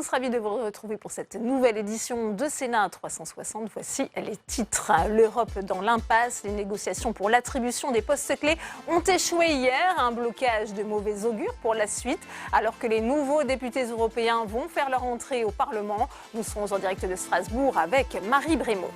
tous, ravis de vous retrouver pour cette nouvelle édition de Sénat 360. Voici les titres. L'Europe dans l'impasse. Les négociations pour l'attribution des postes clés ont échoué hier. Un blocage de mauvais augure pour la suite. Alors que les nouveaux députés européens vont faire leur entrée au Parlement. Nous serons en direct de Strasbourg avec Marie Brémaud.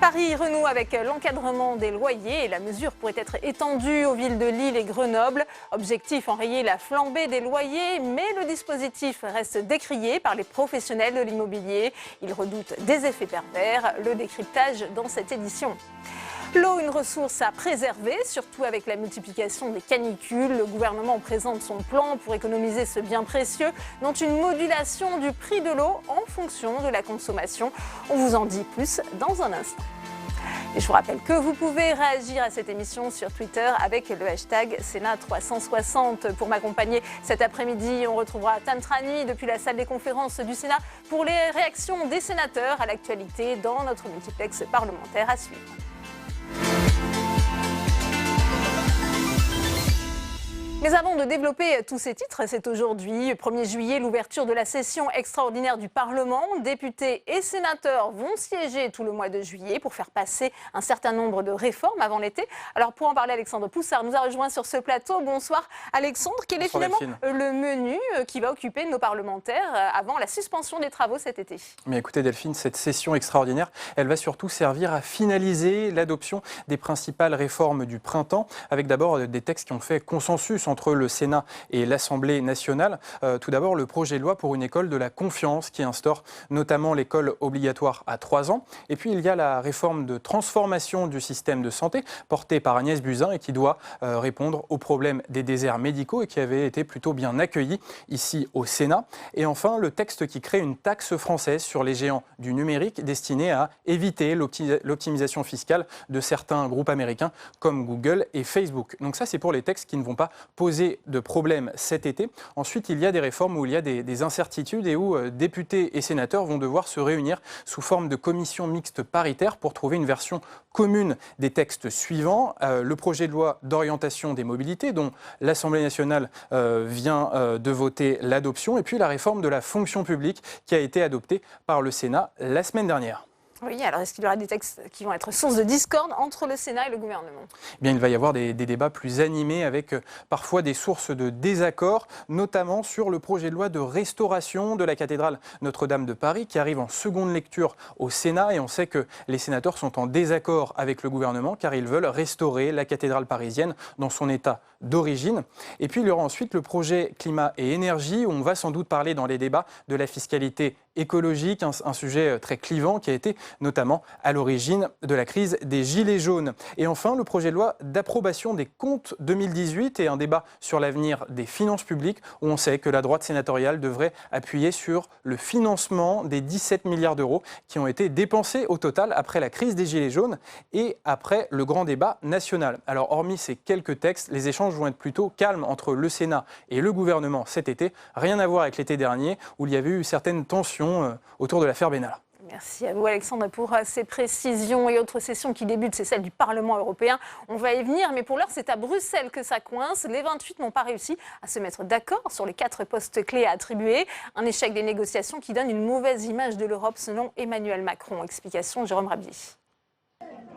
Paris renoue avec l'encadrement des loyers et la mesure pourrait être étendue aux villes de Lille et Grenoble. Objectif, enrayer la flambée des loyers, mais le dispositif reste décrié par les professionnels de l'immobilier. Ils redoutent des effets pervers. Le décryptage dans cette édition. L'eau, une ressource à préserver, surtout avec la multiplication des canicules. Le gouvernement présente son plan pour économiser ce bien précieux, dont une modulation du prix de l'eau en fonction de la consommation. On vous en dit plus dans un instant. Et je vous rappelle que vous pouvez réagir à cette émission sur Twitter avec le hashtag Sénat360. Pour m'accompagner cet après-midi, on retrouvera Tantrani depuis la salle des conférences du Sénat pour les réactions des sénateurs à l'actualité dans notre multiplex parlementaire à suivre. Mais avant de développer tous ces titres, c'est aujourd'hui, 1er juillet, l'ouverture de la session extraordinaire du Parlement. Députés et sénateurs vont siéger tout le mois de juillet pour faire passer un certain nombre de réformes avant l'été. Alors pour en parler, Alexandre Poussard nous a rejoint sur ce plateau. Bonsoir Alexandre. Quel est finalement le menu qui va occuper nos parlementaires avant la suspension des travaux cet été? Mais écoutez Delphine, cette session extraordinaire, elle va surtout servir à finaliser l'adoption des principales réformes du printemps, avec d'abord des textes qui ont fait consensus entre le Sénat et l'Assemblée nationale. Tout d'abord, le projet de loi pour une école de la confiance qui instaure notamment l'école obligatoire à 3 ans. Et puis, il y a la réforme de transformation du système de santé portée par Agnès Buzyn et qui doit répondre aux problèmes des déserts médicaux et qui avait été plutôt bien accueilli ici au Sénat. Et enfin, le texte qui crée une taxe française sur les géants du numérique destinée à éviter l'optimisation fiscale de certains groupes américains comme Google et Facebook. Donc ça, c'est pour les textes qui ne vont pas poser de problèmes cet été. Ensuite, il y a des réformes où il y a des incertitudes et où députés et sénateurs vont devoir se réunir sous forme de commission mixte paritaire pour trouver une version commune des textes suivants. Le projet de loi d'orientation des mobilités dont l'Assemblée nationale vient de voter l'adoption et puis la réforme de la fonction publique qui a été adoptée par le Sénat la semaine dernière. Oui, alors est-ce qu'il y aura des textes qui vont être source de discorde entre le Sénat et le gouvernement? Eh bien, il va y avoir des débats plus animés avec parfois des sources de désaccord, notamment sur le projet de loi de restauration de la cathédrale Notre-Dame de Paris qui arrive en seconde lecture au Sénat et on sait que les sénateurs sont en désaccord avec le gouvernement car ils veulent restaurer la cathédrale parisienne dans son état d'origine. Et puis il y aura ensuite le projet climat et énergie où on va sans doute parler dans les débats de la fiscalité écologique, un sujet très clivant qui a été notamment à l'origine de la crise des Gilets jaunes. Et enfin, le projet de loi d'approbation des comptes 2018 et un débat sur l'avenir des finances publiques où on sait que la droite sénatoriale devrait appuyer sur le financement des 17 milliards d'euros qui ont été dépensés au total après la crise des Gilets jaunes et après le grand débat national. Alors, hormis ces quelques textes, les échanges vont être plutôt calmes entre le Sénat et le gouvernement cet été. Rien à voir avec l'été dernier où il y avait eu certaines tensions autour de l'affaire Benalla. Merci à vous Alexandre pour ces précisions. Et autre session qui débute, c'est celle du Parlement européen. On va y venir, mais pour l'heure, c'est à Bruxelles que ça coince. Les 28 n'ont pas réussi à se mettre d'accord sur les 4 postes clés à attribuer. Un échec des négociations qui donne une mauvaise image de l'Europe selon Emmanuel Macron. Explication Jérôme Rabier.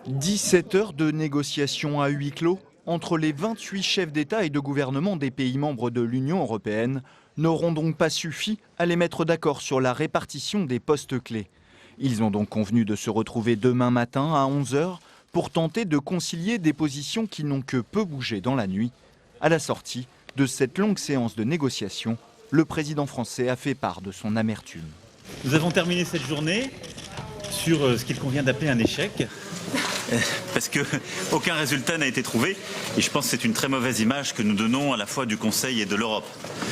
17 heures de négociations à huis clos entre les 28 chefs d'État et de gouvernement des pays membres de l'Union européenne n'auront donc pas suffi à les mettre d'accord sur la répartition des postes clés. Ils ont donc convenu de se retrouver demain matin à 11 h pour tenter de concilier des positions qui n'ont que peu bougé dans la nuit. À la sortie de cette longue séance de négociation, le président français a fait part de son amertume. Nous avons terminé cette journée sur ce qu'il convient d'appeler un échec. Parce qu'aucun résultat n'a été trouvé et je pense que c'est une très mauvaise image que nous donnons à la fois du Conseil et de l'Europe.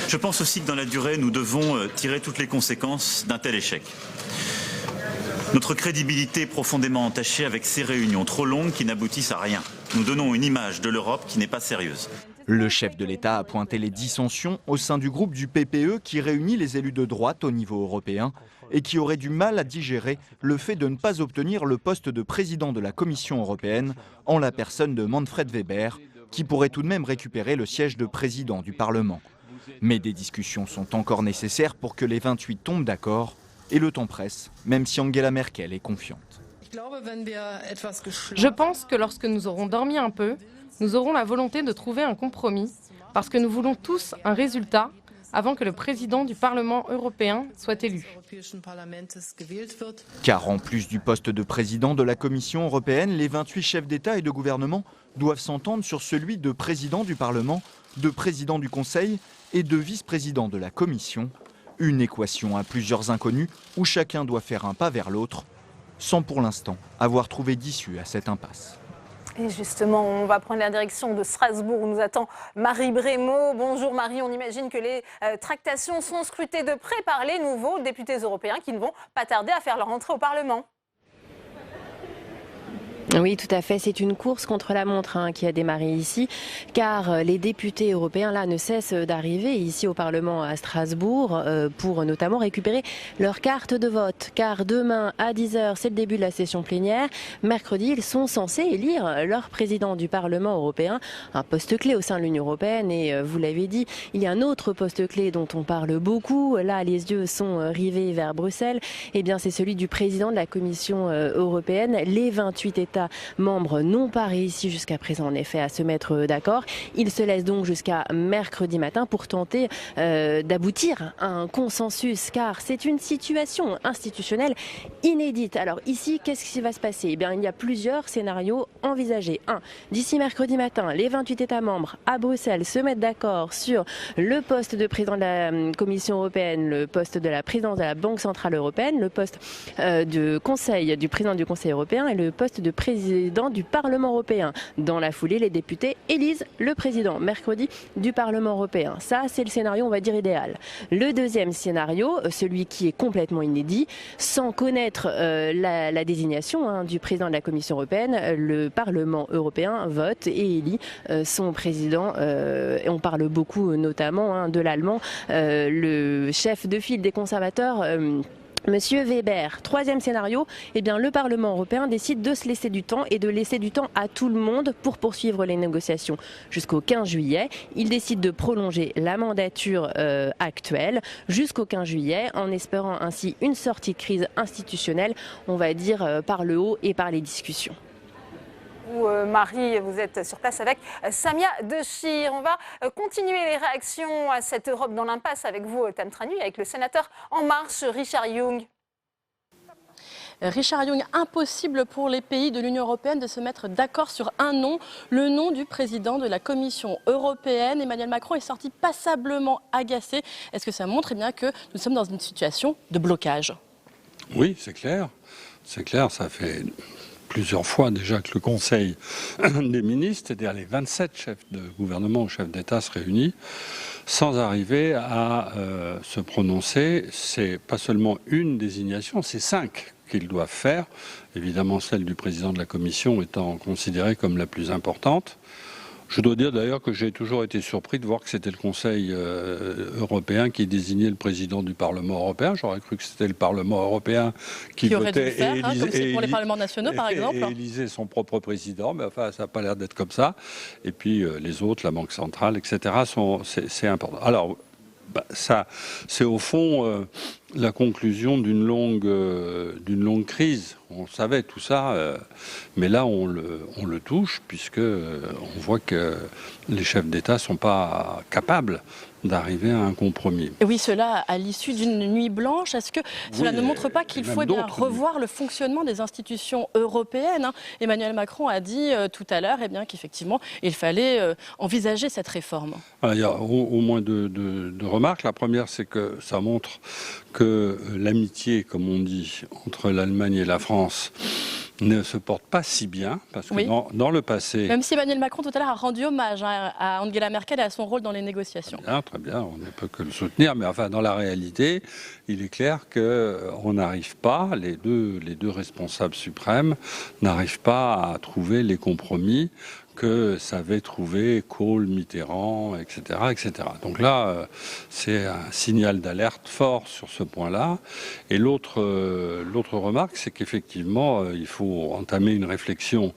Je pense aussi que dans la durée, nous devons tirer toutes les conséquences d'un tel échec. Notre crédibilité est profondément entachée avec ces réunions trop longues qui n'aboutissent à rien. Nous donnons une image de l'Europe qui n'est pas sérieuse. Le chef de l'État a pointé les dissensions au sein du groupe du PPE qui réunit les élus de droite au niveau européen et qui aurait du mal à digérer le fait de ne pas obtenir le poste de président de la Commission européenne en la personne de Manfred Weber, qui pourrait tout de même récupérer le siège de président du Parlement. Mais des discussions sont encore nécessaires pour que les 28 tombent d'accord. Et le temps presse, même si Angela Merkel est confiante. Je pense que lorsque nous aurons dormi un peu, nous aurons la volonté de trouver un compromis, parce que nous voulons tous un résultat avant que le président du Parlement européen soit élu. Car en plus du poste de président de la Commission européenne, les 28 chefs d'État et de gouvernement doivent s'entendre sur celui de président du Parlement, de président du Conseil et de vice-président de la Commission. Une équation à plusieurs inconnus où chacun doit faire un pas vers l'autre, sans pour l'instant avoir trouvé d'issue à cette impasse. Et justement, on va prendre la direction de Strasbourg où nous attend Marie Brémaud. Bonjour Marie, on imagine que les tractations sont scrutées de près par les nouveaux députés européens qui ne vont pas tarder à faire leur entrée au Parlement. Oui, tout à fait. C'est une course contre la montre qui a démarré ici, car les députés européens là ne cessent d'arriver ici au Parlement à Strasbourg pour notamment récupérer leur carte de vote. Car demain à 10h, c'est le début de la session plénière. Mercredi, ils sont censés élire leur président du Parlement européen, un poste clé au sein de l'Union européenne. Et vous l'avez dit, il y a un autre poste clé dont on parle beaucoup. Là, les yeux sont rivés vers Bruxelles. Eh bien, c'est celui du président de la Commission européenne. Les 28 États membres n'ont pas réussi jusqu'à présent en effet à se mettre d'accord. Ils se laissent donc jusqu'à mercredi matin pour tenter d'aboutir à un consensus, car c'est une situation institutionnelle inédite. Alors ici, qu'est-ce qui va se passer? Eh bien, il y a plusieurs scénarios envisagés. D'ici mercredi matin, les 28 États membres à Bruxelles se mettent d'accord sur le poste de président de la Commission européenne, le poste de la présidence de la Banque centrale européenne, le poste du président du Conseil européen et le poste de président du Parlement européen. Dans la foulée, les députés élisent le président mercredi du Parlement européen. Ça, c'est le scénario, on va dire, idéal. Le deuxième scénario, celui qui est complètement inédit, sans connaître la désignation du président de la Commission européenne, le Parlement européen vote et élit son président. Et on parle beaucoup notamment de l'allemand, le chef de file des conservateurs, Monsieur Weber. Troisième scénario, eh bien, le Parlement européen décide de se laisser du temps et de laisser du temps à tout le monde pour poursuivre les négociations jusqu'au 15 juillet. Il décide de prolonger la mandature actuelle jusqu'au 15 juillet en espérant ainsi une sortie de crise institutionnelle, on va dire, par le haut et par les discussions. Marie, vous êtes sur place avec Samia Dechir. On va continuer les réactions à cette Europe dans l'impasse avec vous, Tam Tranu, avec le sénateur En Marche, Richard Yung. Richard Yung, impossible pour les pays de l'Union européenne de se mettre d'accord sur un nom, le nom du président de la Commission européenne. Emmanuel Macron est sorti passablement agacé. Est-ce que ça montre bien que nous sommes dans une situation de blocage? Oui, c'est clair. C'est clair, ça fait plusieurs fois déjà que le Conseil des ministres, c'est-à-dire les 27 chefs de gouvernement ou chefs d'État se réunissent sans arriver à se prononcer. C'est pas seulement une désignation, c'est 5 qu'ils doivent faire. Évidemment, celle du président de la Commission étant considérée comme la plus importante. Je dois dire d'ailleurs que j'ai toujours été surpris de voir que c'était le Conseil européen qui désignait le président du Parlement européen. J'aurais cru que c'était le Parlement européen qui aurait dû le votait faire, comme c'est pour les parlements nationaux, par exemple. Et élisait son propre président, mais enfin, ça n'a pas l'air d'être comme ça. Et puis les autres, la Banque centrale, etc., c'est important. Alors, ça, c'est au fond la conclusion d'une longue crise. On savait tout ça, mais là on le touche puisque on voit que les chefs d'État ne sont pas capables d'arriver à un compromis. Et oui, cela à l'issue d'une nuit blanche. Est-ce que cela ne montre pas qu'il faut bien revoir le fonctionnement des institutions européennes? Emmanuel Macron a dit tout à l'heure qu'effectivement, il fallait envisager cette réforme. Il y a au moins deux remarques. La première, c'est que ça montre que l'amitié, comme on dit, entre l'Allemagne et la France ne se porte pas si bien, parce que dans le passé... Même si Emmanuel Macron, tout à l'heure, a rendu hommage à Angela Merkel et à son rôle dans les négociations. Très bien, on ne peut que le soutenir, mais enfin, dans la réalité, il est clair qu'on n'arrive pas, les deux responsables suprêmes n'arrivent pas à trouver les compromis que savait trouver Kohl, Mitterrand, etc., etc. Donc là, c'est un signal d'alerte fort sur ce point-là. Et l'autre remarque, c'est qu'effectivement, il faut entamer une réflexion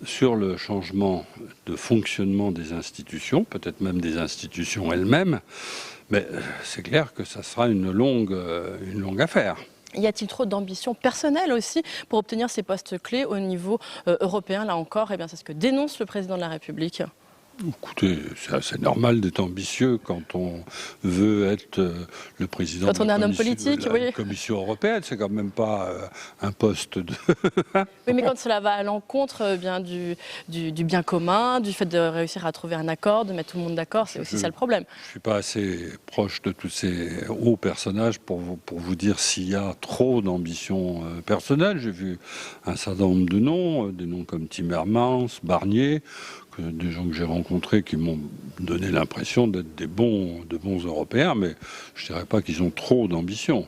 sur le changement de fonctionnement des institutions, peut-être même des institutions elles-mêmes. Mais c'est clair que ça sera une longue affaire. Y a-t-il trop d'ambition personnelle aussi pour obtenir ces postes clés au niveau européen? Là encore, eh bien, c'est ce que dénonce le président de la République. Écoutez, c'est assez normal d'être ambitieux quand on veut être le président quand on est un homme politique, de la Commission européenne. C'est quand même pas un poste de... Oui, mais quand cela va à l'encontre bien du bien commun, du fait de réussir à trouver un accord, de mettre tout le monde d'accord, c'est aussi ça le problème. Je ne suis pas assez proche de tous ces hauts personnages pour vous dire s'il y a trop d'ambition personnelle. J'ai vu un certain nombre de noms, des noms comme Timmermans, Barnier, des gens que j'ai rencontrés qui m'ont donné l'impression d'être de bons Européens, mais je ne dirais pas qu'ils ont trop d'ambition.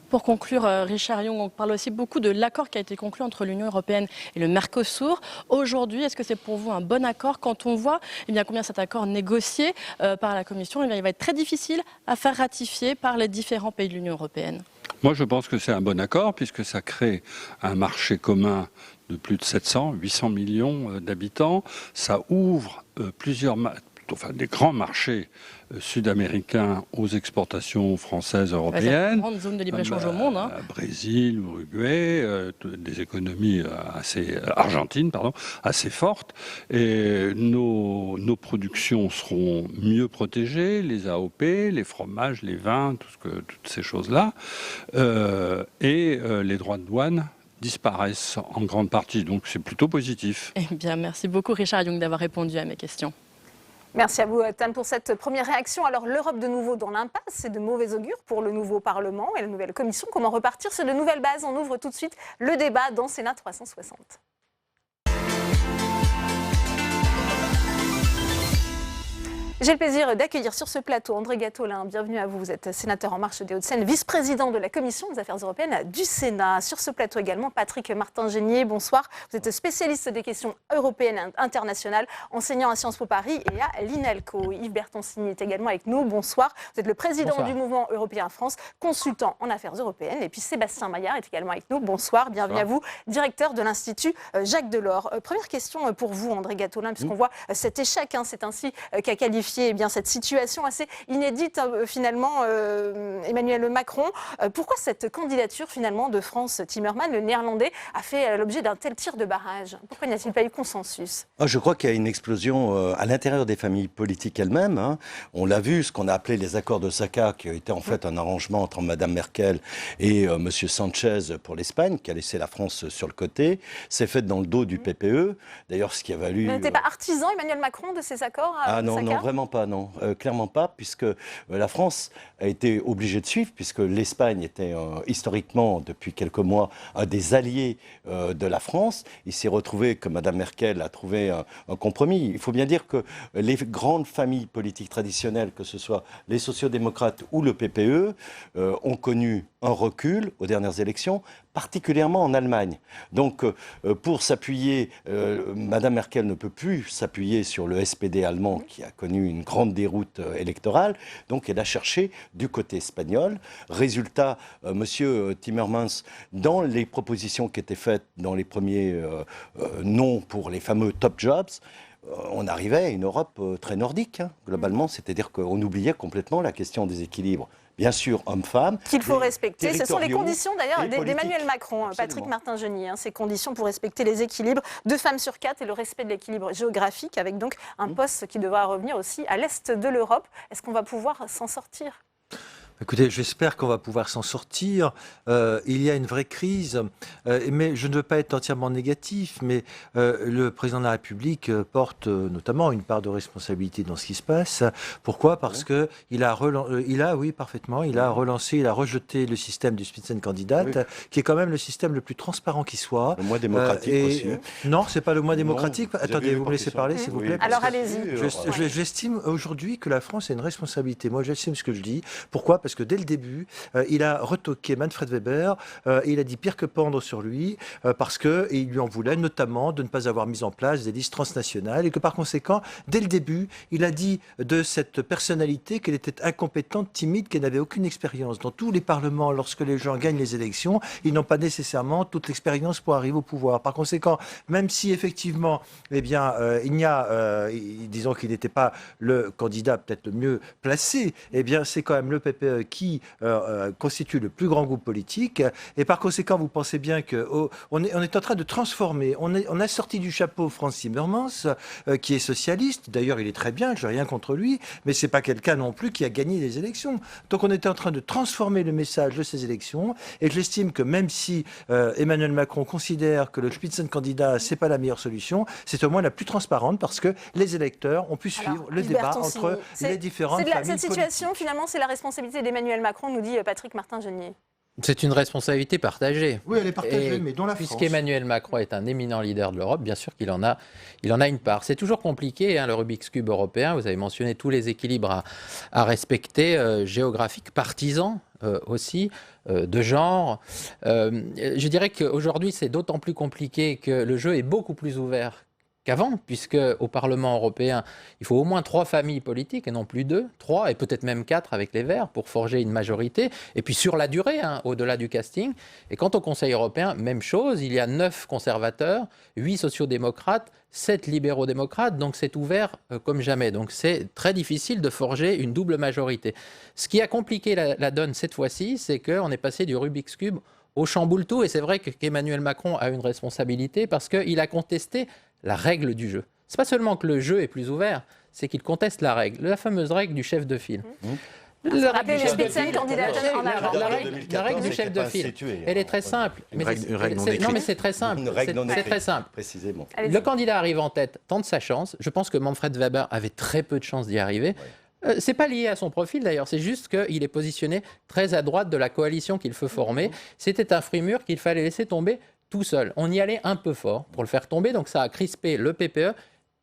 Pour conclure, Richard Yung, on parle aussi beaucoup de l'accord qui a été conclu entre l'Union européenne et le Mercosur. Aujourd'hui, est-ce que c'est pour vous un bon accord quand on voit combien cet accord négocié par la Commission, il va être très difficile à faire ratifier par les différents pays de l'Union européenne? Moi, je pense que c'est un bon accord puisque ça crée un marché commun de plus de 800 millions d'habitants. Ça ouvre des grands marchés sud-américains aux exportations françaises, européennes. C'est une grande zone de libre-échange au monde. Brésil, Uruguay, des économies Argentine, assez fortes. Et nos productions seront mieux protégées, les AOP, les fromages, les vins, toutes ces choses-là. Et les droits de douane disparaissent en grande partie. Donc c'est plutôt positif. Eh bien, merci beaucoup Richard Yung d'avoir répondu à mes questions. Merci à vous, Tan, pour cette première réaction. Alors, l'Europe de nouveau dans l'impasse, c'est de mauvais augure pour le nouveau Parlement et la nouvelle Commission. Comment repartir sur de nouvelles bases? On ouvre tout de suite le débat dans Sénat 360. J'ai le plaisir d'accueillir sur ce plateau André Gattolin. Bienvenue à vous. Vous êtes sénateur En Marche des Hauts-de-Seine, vice-président de la Commission des Affaires européennes du Sénat. Sur ce plateau également, Patrick Martin-Génier. Bonsoir. Vous êtes spécialiste des questions européennes et internationales, enseignant à Sciences Po Paris et à l'INALCO. Yves Bertoncini est également avec nous. Bonsoir. Vous êtes le président du Mouvement Européen France, consultant en affaires européennes. Et puis Sébastien Maillard est également avec nous. Bonsoir. Bienvenue à vous, directeur de l'Institut Jacques Delors. Première question pour vous, André Gattolin, puisqu'on voit cet échec. C'est ainsi qu'a qualifié cette situation assez inédite finalement Emmanuel Macron. Pourquoi cette candidature finalement de Frans Timmermans, le néerlandais, a fait l'objet d'un tel tir de barrage? Pourquoi n'y a-t-il pas eu consensus? Je crois qu'il y a une explosion à l'intérieur des familles politiques elles-mêmes. On l'a vu, ce qu'on a appelé les accords d'Osaka, qui a été en fait un arrangement entre Mme Merkel et M. Sanchez pour l'Espagne, qui a laissé la France sur le côté. C'est fait dans le dos du PPE. D'ailleurs, ce qui a valu... Mais n'était pas artisan Emmanuel Macron de ces accords à non, Osaka? non, vraiment pas, non. Clairement pas, puisque la France a été obligée de suivre, puisque l'Espagne était historiquement, depuis quelques mois, un des alliés de la France. Il s'est retrouvé que Mme Merkel a trouvé un compromis. Il faut bien dire que les grandes familles politiques traditionnelles, que ce soit les sociodémocrates ou le PPE, ont connu un recul aux dernières élections, particulièrement en Allemagne. Donc, pour s'appuyer, Mme Merkel ne peut plus s'appuyer sur le SPD allemand, qui a connu une grande déroute électorale. Donc, elle a cherché du côté espagnol. Résultat, M. Timmermans, dans les propositions qui étaient faites dans les premiers noms pour les fameux top jobs, on arrivait à une Europe très nordique, globalement. C'est-à-dire qu'on oubliait complètement la question des équilibres. Bien sûr, hommes-femmes. Qu'il faut respecter. Ce sont les conditions d'ailleurs d'Emmanuel Macron, Patrick Martin-Génier. Ces conditions pour respecter les équilibres, 2 femmes sur 4 et le respect de l'équilibre géographique, avec donc un poste qui devra revenir aussi à l'est de l'Europe. Est-ce qu'on va pouvoir s'en sortir ? Écoutez, j'espère qu'on va pouvoir s'en sortir. Il y a une vraie crise, mais je ne veux pas être entièrement négatif, mais le président de la République porte notamment une part de responsabilité dans ce qui se passe. Pourquoi ? Parce que il a relancé, il a rejeté le système du Spitzenkandidat, qui est quand même le système le plus transparent qui soit. Le moins démocratique aussi. Non, c'est pas le moins démocratique. Attendez, vous me laissez parler, s'il vous plaît. Alors allez-y. J'estime aujourd'hui que la France a une responsabilité. Moi, j'estime ce que je dis. Pourquoi ? Parce parce que dès le début, il a retoqué Manfred Weber, et il a dit pire que pendre sur lui, parce qu'il lui en voulait notamment de ne pas avoir mis en place des listes transnationales, et que par conséquent, dès le début, il a dit de cette personnalité qu'elle était incompétente, timide, qu'elle n'avait aucune expérience. Dans tous les parlements, lorsque les gens gagnent les élections, ils n'ont pas nécessairement toute l'expérience pour arriver au pouvoir. Par conséquent, même si effectivement, il y a, disons qu'il n'était pas le candidat peut-être le mieux placé, c'est quand même le PPE qui constitue le plus grand groupe politique. Et par conséquent, vous pensez bien qu'on est en train de transformer. On a sorti du chapeau Frans Timmermans, qui est socialiste. D'ailleurs, il est très bien, je n'ai rien contre lui, mais ce n'est pas quelqu'un non plus qui a gagné les élections. Donc on était en train de transformer le message de ces élections. Et j'estime que même si Emmanuel Macron considère que le Spitzenkandidat, ce n'est pas la meilleure solution, c'est au moins la plus transparente parce que les électeurs ont pu suivre le débat entre les différentes familles politiques. Cette situation, finalement, c'est la responsabilité d'Emmanuel Macron, nous dit Patrick Martin-Genier. C'est une responsabilité partagée. Oui, elle est partagée, mais dont la France. Puisqu'Emmanuel Macron est un éminent leader de l'Europe, bien sûr qu'il en a une part. C'est toujours compliqué, le Rubik's Cube européen. Vous avez mentionné tous les équilibres à respecter, géographiques, partisans aussi, de genre. Je dirais qu'aujourd'hui, c'est d'autant plus compliqué que le jeu est beaucoup plus ouvert qu'avant, puisque au Parlement européen, il faut au moins 3 familles politiques et non plus 2, 3 et peut-être même 4 avec les Verts pour forger une majorité. Et puis sur la durée, au-delà du casting. Et quant au Conseil européen, même chose, il y a 9 conservateurs, 8 sociodémocrates, 7 libéraux-démocrates, donc c'est ouvert comme jamais. Donc c'est très difficile de forger une double majorité. Ce qui a compliqué la donne cette fois-ci, c'est qu'on est passé du Rubik's Cube au chamboule-tout. Et c'est vrai qu'Emmanuel Macron a une responsabilité parce qu'il a contesté la règle du jeu. C'est pas seulement que le jeu est plus ouvert, c'est qu'il conteste la règle, la fameuse règle du chef de file. La règle du chef de file, elle est très simple. Non, mais c'est très simple. C'est très simple. Précisément. Le candidat arrive en tête, tente sa chance. Je pense que Manfred Weber avait très peu de chances d'y arriver. C'est pas lié à son profil d'ailleurs, c'est juste qu'il est positionné très à droite de la coalition qu'il veut former. C'était un frimur qu'il fallait laisser tomber tout seul. On y allait un peu fort pour le faire tomber, donc ça a crispé le PPE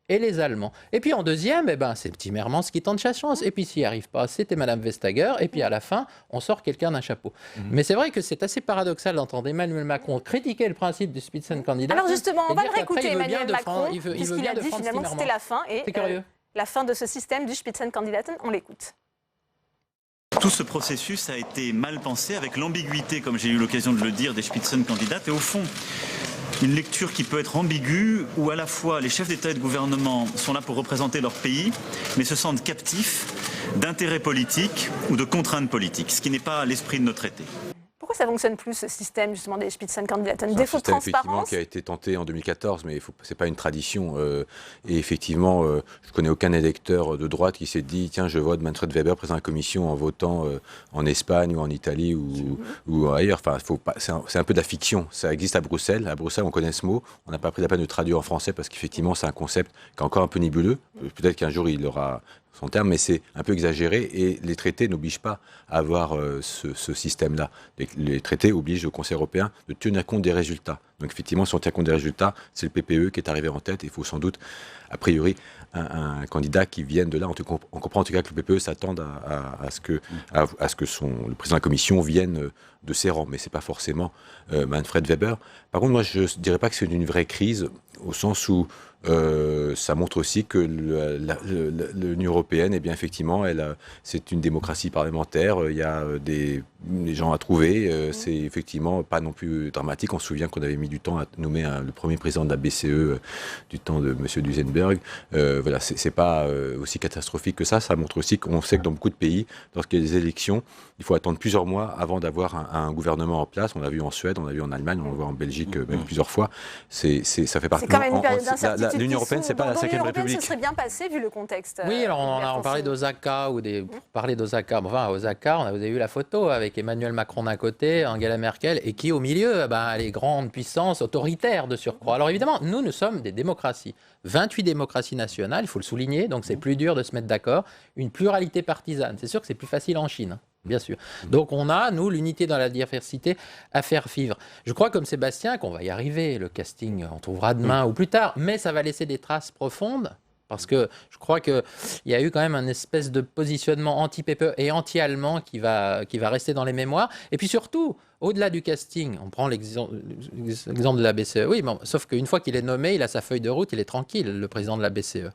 et les Allemands. Et puis en deuxième, c'est Timmermans qui tente sa chance. Et puis s'il n'y arrive pas, c'était Madame Vestager. Et puis à la fin, on sort quelqu'un d'un chapeau. Mais c'est vrai que c'est assez paradoxal d'entendre Emmanuel Macron critiquer le principe du Spitzenkandidat. Alors justement, on va le réécouter, Emmanuel Macron, puisqu'il a dit finalement que c'était la fin. C'est curieux. La fin de ce système du Spitzenkandidaten, on l'écoute. Tout ce processus a été mal pensé, avec l'ambiguïté, comme j'ai eu l'occasion de le dire, des Spitzenkandidaten. Et au fond, une lecture qui peut être ambiguë, où à la fois les chefs d'État et de gouvernement sont là pour représenter leur pays, mais se sentent captifs d'intérêts politiques ou de contraintes politiques, ce qui n'est pas l'esprit de nos traités. Pourquoi ça ne fonctionne plus, ce système justement des Spitzenkandidaten? Défaut de transparence effectivement qui a été tenté en 2014, mais ce n'est pas une tradition. Et effectivement, je ne connais aucun électeur de droite qui s'est dit « Tiens, je vote Manfred Weber, président de la Commission, en votant en Espagne ou en Italie ou ailleurs. » Enfin, c'est un peu de la fiction. Ça existe à Bruxelles. À Bruxelles, on connaît ce mot. On n'a pas pris la peine de traduire en français parce qu'effectivement, c'est un concept qui est encore un peu nébuleux. Peut-être qu'un jour, il aura son terme, mais c'est un peu exagéré et les traités n'obligent pas à avoir ce système-là. Les traités obligent le Conseil européen de tenir compte des résultats. Donc effectivement, si on tient compte des résultats, c'est le PPE qui est arrivé en tête. Il faut sans doute, a priori, un candidat qui vienne de là. On comprend en tout cas que le PPE s'attende à ce que le président de la Commission vienne de ses rangs, mais ce n'est pas forcément Manfred Weber. Par contre, moi, je ne dirais pas que c'est une vraie crise, au sens où ça montre aussi que l'Union européenne, eh bien, effectivement, c'est une démocratie parlementaire. Il y a des gens à trouver. C'est effectivement pas non plus dramatique. On se souvient qu'on avait mis du temps à nommer le premier président de la BCE du temps de M. Duesenberg. Voilà, c'est pas aussi catastrophique que ça. Ça montre aussi qu'on sait que dans beaucoup de pays, lorsqu'il y a des élections, il faut attendre plusieurs mois avant d'avoir un gouvernement en place. On l'a vu en Suède, on l'a vu en Allemagne, on le voit en Belgique même plusieurs fois. Ça fait partie. C'est quand même une période d'incertitude. L'Union européenne, c'est pas la 5e République. Ce serait bien passé vu le contexte. Oui, alors on parlait d'Osaka pour parler d'Osaka. Enfin, à Osaka, vous avez vu la photo avec Emmanuel Macron d'un côté, Angela Merkel, et qui au milieu, les grandes puissances autoritaires de surcroît. Alors évidemment, nous sommes des démocraties. 28 démocraties nationales, il faut le souligner, donc c'est plus dur de se mettre d'accord. Une pluralité partisane. C'est sûr que c'est plus facile en Chine. Bien sûr. Donc on a, nous, l'unité dans la diversité à faire vivre. Je crois comme Sébastien qu'on va y arriver. Le casting, on trouvera demain ou plus tard. Mais ça va laisser des traces profondes parce que je crois qu'il y a eu quand même un espèce de positionnement anti-PPE et anti-allemand qui va rester dans les mémoires. Et puis surtout, au-delà du casting, on prend l'exemple de la BCE. Oui, bon, sauf qu'une fois qu'il est nommé, il a sa feuille de route, il est tranquille, le président de la BCE.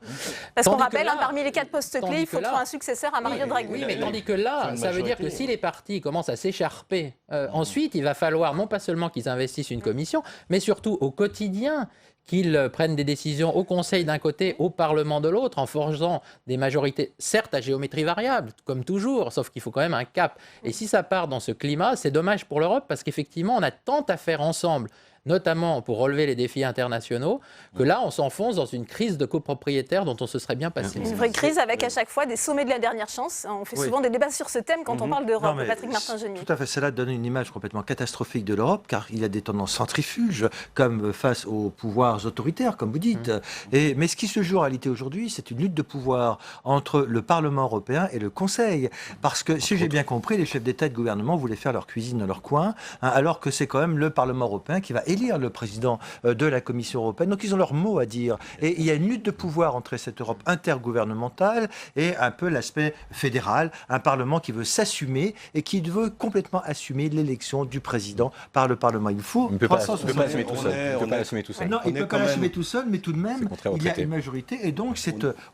Parce qu'on rappelle, parmi les 4 postes clés, il faut trouver un successeur à Mario Draghi. Oui, mais tandis que là, ça veut dire que si les partis commencent à s'écharper, ensuite, il va falloir non pas seulement qu'ils investissent une commission, mais surtout au quotidien, qu'ils prennent des décisions au Conseil d'un côté, au Parlement de l'autre, en forgeant des majorités, certes à géométrie variable, comme toujours, sauf qu'il faut quand même un cap. Et si ça part dans ce climat, c'est dommage pour l'Europe, parce qu'effectivement, on a tant à faire ensemble, notamment pour relever les défis internationaux, que là, on s'enfonce dans une crise de copropriétaires dont on se serait bien passé. Une vraie crise avec à chaque fois des sommets de la dernière chance. On fait souvent des débats sur ce thème quand on parle d'Europe. Patrick Martin-Genier. Tout à fait, cela donne une image complètement catastrophique de l'Europe, car il y a des tendances centrifuges, comme face aux pouvoirs autoritaires, comme vous dites. Mais ce qui se joue en réalité aujourd'hui, c'est une lutte de pouvoir entre le Parlement européen et le Conseil. Parce que, si j'ai bien compris, les chefs d'État et de gouvernement voulaient faire leur cuisine dans leur coin, alors que c'est quand même le Parlement européen qui va élire le président de la Commission européenne. Donc ils ont leur mot à dire. Et il y a une lutte de pouvoir entre cette Europe intergouvernementale et un peu l'aspect fédéral, un Parlement qui veut s'assumer et qui veut complètement assumer l'élection du président par le Parlement. Il faut... Il ne peut pas l'assumer tout seul. Il ne peut pas l'assumer tout seul. Non, il ne peut pas l'assumer tout seul, mais tout de même, il y a une majorité. Et donc,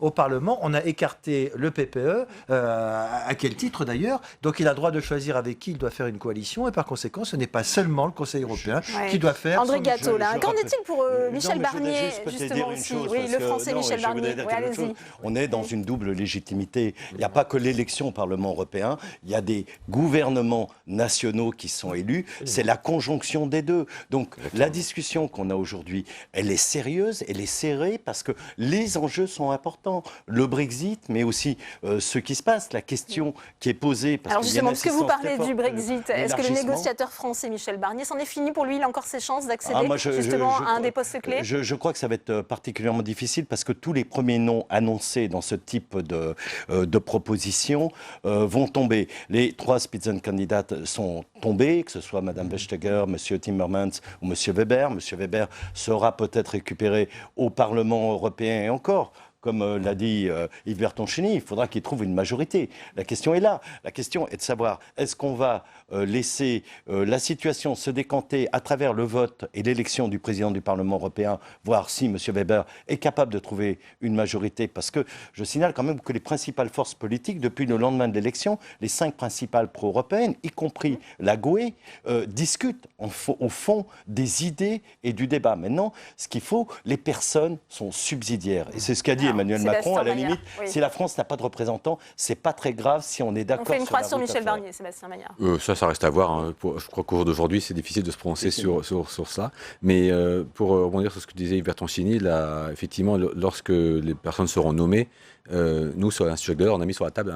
au Parlement, on a écarté le PPE, à quel titre d'ailleurs. Donc il a le droit de choisir avec qui il doit faire une coalition. Et par conséquent, ce n'est pas seulement le Conseil européen qui doit faire... André Gatto, là. Qu'en est-il pour Michel Barnier, justement aussi? Oui, le français Michel Barnier. Oui, allez-y. On est dans une double légitimité. Il n'y a pas que l'élection au Parlement européen, il y a des gouvernements nationaux qui sont élus. C'est la conjonction des deux. Donc la discussion qu'on a aujourd'hui, elle est sérieuse, elle est serrée parce que les enjeux sont importants. Le Brexit, mais aussi ce qui se passe, la question qui est posée. Alors justement, puisque vous parlez du Brexit, est-ce que le négociateur français Michel Barnier, c'en est fini pour lui? Il a encore ses chances d'accéder justement à un des postes clés? Je crois que ça va être particulièrement difficile parce que tous les premiers noms annoncés dans ce type de propositions vont tomber. Les 3 Spitzenkandidaten sont tombés, que ce soit Mme Vestager, M. Timmermans ou M. Weber. M. Weber sera peut-être récupéré au Parlement européen et encore. Comme l'a dit Yves Bertoncini, il faudra qu'il trouve une majorité. La question est là. La question est de savoir, est-ce qu'on va laisser la situation se décanter à travers le vote et l'élection du président du Parlement européen, voir si M. Weber est capable de trouver une majorité. Parce que je signale quand même que les principales forces politiques, depuis le lendemain de l'élection, les 5 principales pro-européennes, y compris la GUE, discutent au fond des idées et du débat. Maintenant, ce qu'il faut, les personnes sont subsidiaires. Et c'est ce qu'a dit Emmanuel Macron, à la limite, si la France n'a pas de représentant, c'est pas très grave si on est d'accord. On fait une croix sur Michel Barnier, Sébastien Maillard. Ça reste à voir. Hein. Je crois qu'au jour d'aujourd'hui, c'est difficile de se prononcer sur ça. Mais pour rebondir sur ce que disait Yves Bertoncini, là, effectivement, lorsque les personnes seront nommées, nous, sur l'Institut Jacques Delors, on a mis sur la table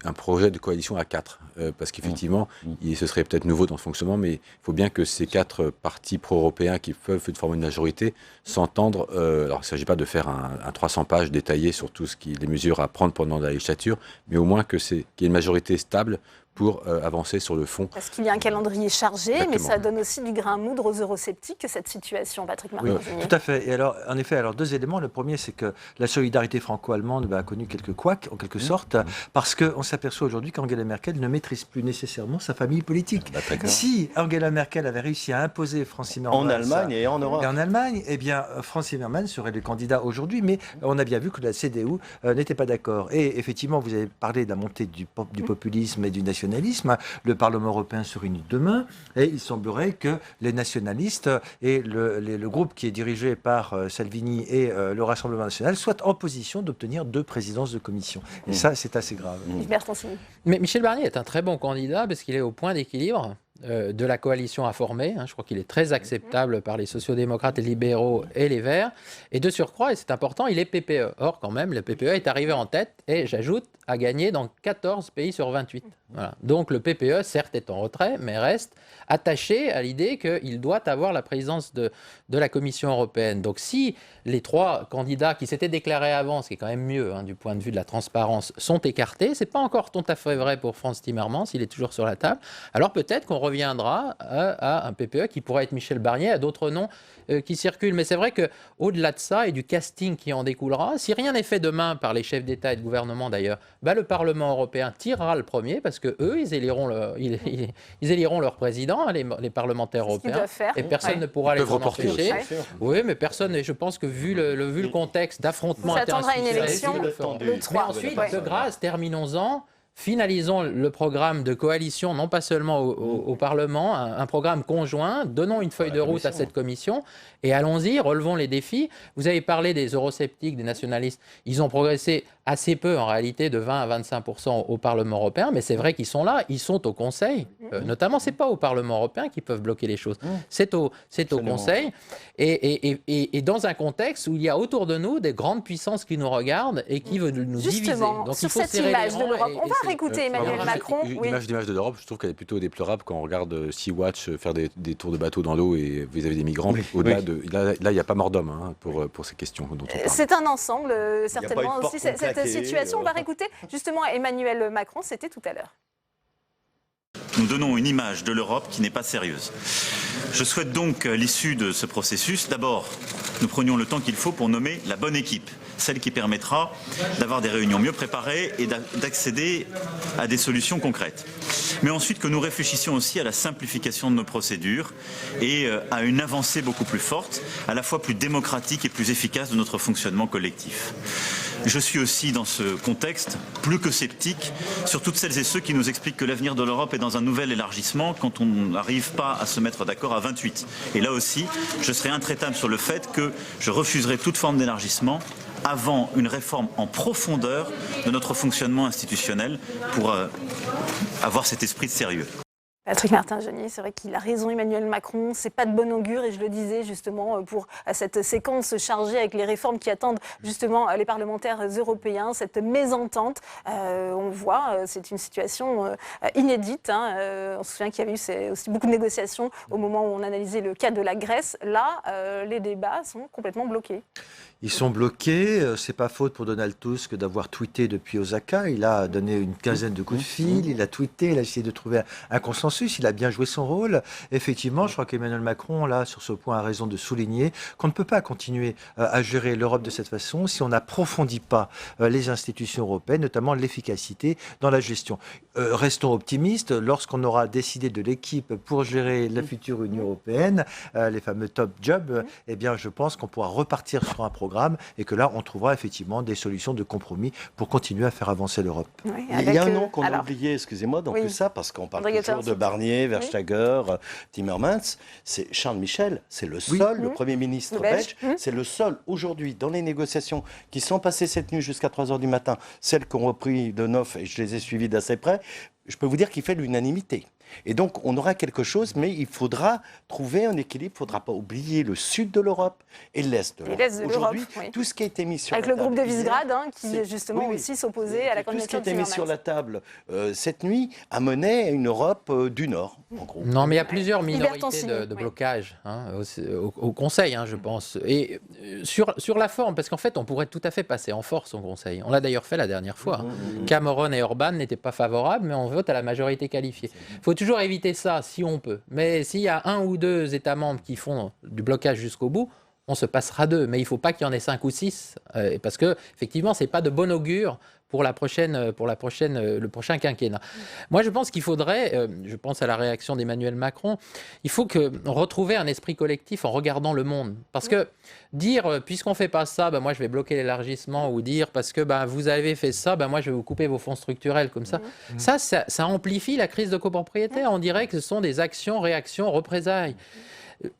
un projet de coalition à 4. Parce qu'effectivement, ce serait peut-être nouveau dans ce fonctionnement, mais il faut bien que ces 4 partis pro-européens qui peuvent former une majorité s'entendent. Alors, il ne s'agit pas de faire un 300 pages détaillé sur tout les mesures à prendre pendant la législature, mais au moins qu'il y ait une majorité stable pour avancer sur le fond. Parce qu'il y a un calendrier chargé, mais ça donne aussi du grain à moudre aux eurosceptiques, cette situation, Patrick Martin. Oui, tout à fait. Et alors, en effet, 2 éléments. Le premier, c'est que la solidarité franco-allemande a connu quelques couacs, en quelque sorte, parce qu'on s'aperçoit aujourd'hui qu'Angela Merkel ne maîtrise plus nécessairement sa famille politique. Si Angela Merkel avait réussi à imposer Franz Timmermans... En Allemagne et en Europe. Et en Allemagne, eh bien, Franz Timmermans serait le candidat aujourd'hui, mais on a bien vu que la CDU n'était pas d'accord. Et effectivement, vous avez parlé de la montée du populisme et du nationalisme. Le Parlement européen se réunit demain et il semblerait que les nationalistes et le groupe qui est dirigé par Salvini et le Rassemblement national soient en position d'obtenir 2 présidences de commission. Et ça, c'est assez grave. Mais Michel Barnier est un très bon candidat parce qu'il est au point d'équilibre de la coalition à former. Je crois qu'il est très acceptable par les sociodémocrates, les libéraux et les Verts. Et de surcroît, et c'est important, il est PPE. Or, quand même, le PPE est arrivé en tête et, j'ajoute, a gagné dans 14 pays sur 28. Voilà. Donc le PPE, certes, est en retrait, mais reste attaché à l'idée qu'il doit avoir la présidence de la Commission européenne. Donc si les 3 candidats qui s'étaient déclarés avant, ce qui est quand même mieux du point de vue de la transparence, sont écartés, c'est pas encore tout à fait vrai pour Franz Timmermans, il est toujours sur la table, alors peut-être qu'on reviendra à un PPE qui pourrait être Michel Barnier, à d'autres noms qui circulent. Mais c'est vrai qu'au-delà de ça et du casting qui en découlera, si rien n'est fait demain par les chefs d'État et de gouvernement d'ailleurs, le Parlement européen tirera le premier parce qu'eux, ils éliront leur président, les parlementaires européens, et personne ne pourra les en empêcher. Oui, mais personne, et je pense que vu le contexte d'affrontement international, le 3. Mais ensuite, de grâce, terminons-en. Finalisons le programme de coalition, non pas seulement au Parlement, un programme conjoint, donnons une feuille de route à cette commission et allons-y, relevons les défis. Vous avez parlé des eurosceptiques, des nationalistes, ils ont progressé assez peu en réalité, de 20 à 25% au Parlement européen, mais c'est vrai qu'ils sont là, ils sont au Conseil, notamment c'est pas au Parlement européen qu'ils peuvent bloquer les choses, c'est au Conseil, et dans un contexte où il y a autour de nous des grandes puissances qui nous regardent et qui veulent nous diviser. Donc, sur cette image de l'Europe, on va réécouter Emmanuel Macron. L'image de l'Europe, je trouve qu'elle est plutôt déplorable quand on regarde Sea-Watch faire des tours de bateau dans l'eau et vis-à-vis des migrants. Au-delà de là, il n'y a pas mort d'homme pour ces questions dont on parle. C'est un ensemble, certainement aussi cette situation. On va réécouter justement Emmanuel Macron, c'était tout à l'heure. Nous donnons une image de l'Europe qui n'est pas sérieuse. Je souhaite donc, à l'issue de ce processus, d'abord, nous prenions le temps qu'il faut pour nommer la bonne équipe, celle qui permettra d'avoir des réunions mieux préparées et d'accéder à des solutions concrètes. Mais ensuite que nous réfléchissions aussi à la simplification de nos procédures et à une avancée beaucoup plus forte, à la fois plus démocratique et plus efficace de notre fonctionnement collectif. Je suis aussi, dans ce contexte, plus que sceptique sur toutes celles et ceux qui nous expliquent que l'avenir de l'Europe est dans un nouvel élargissement quand on n'arrive pas à se mettre d'accord à 28. Et là aussi, je serai intraitable sur le fait que je refuserai toute forme d'élargissement avant une réforme en profondeur de notre fonctionnement institutionnel pour avoir cet esprit de sérieux. Patrick Martin-Genier, c'est vrai qu'il a raison, Emmanuel Macron, c'est pas de bon augure, et je le disais justement pour cette séquence chargée avec les réformes qui attendent justement les parlementaires européens, cette mésentente, on voit, c'est une situation inédite, on se souvient qu'il y avait eu aussi beaucoup de négociations au moment où on analysait le cas de la Grèce, là les débats sont complètement bloqués. Ils sont bloqués, c'est pas faute pour Donald Tusk d'avoir tweeté depuis Osaka, il a donné une quinzaine de coups de fil, il a tweeté, il a essayé de trouver un consensus, il a bien joué son rôle. Effectivement, je crois qu'Emmanuel Macron, là, sur ce point, a raison de souligner qu'on ne peut pas continuer à gérer l'Europe de cette façon si on n'approfondit pas les institutions européennes, notamment l'efficacité dans la gestion. Restons optimistes, lorsqu'on aura décidé de l'équipe pour gérer la future Union européenne, les fameux top jobs, eh bien, je pense qu'on pourra repartir sur un programme et que là, on trouvera effectivement des solutions de compromis pour continuer à faire avancer l'Europe. Oui, il y a un nom qu'on a oublié, excusez-moi, dans tout ça, parce qu'on parle toujours de Barnier, Verstager, Timmermans, c'est Charles Michel, c'est le seul, le Premier ministre belge, c'est le seul aujourd'hui dans les négociations qui sont passées cette nuit jusqu'à 3h du matin, celles qui ont repris de neuf, et je les ai suivies d'assez près, je peux vous dire qu'il fait l'unanimité. Et donc, on aura quelque chose, mais il faudra trouver un équilibre. Il ne faudra pas oublier le sud de l'Europe et l'est de l'Europe. Aujourd'hui, tout ce qui a été mis sur la table... Avec le groupe de Visegrad, qui justement aussi s'opposait à la candidature de Timmermans. Tout ce qui a été mis sur la table cette nuit a mené à une Europe du Nord, en gros. Non, mais il y a plusieurs minorités de blocage au Conseil, je pense. Et sur la forme, parce qu'en fait, on pourrait tout à fait passer en force au Conseil. On l'a d'ailleurs fait la dernière fois. Cameron et Orban n'étaient pas favorables, mais on vote à la majorité qualifiée. Il faut toujours éviter ça si on peut. Mais s'il y a un ou deux États membres qui font du blocage jusqu'au bout, on se passera d'eux. Mais il ne faut pas qu'il y en ait 5 ou 6, parce que effectivement, c'est pas de bon augure pour le prochain quinquennat. Moi, je pense qu'il faudrait, je pense à la réaction d'Emmanuel Macron, il faut retrouver un esprit collectif en regardant le monde. Parce que dire, puisqu'on ne fait pas ça, moi je vais bloquer l'élargissement, ou dire, parce que vous avez fait ça, moi je vais vous couper vos fonds structurels comme ça. Ça amplifie la crise de copropriété. On dirait que ce sont des actions, réactions, représailles.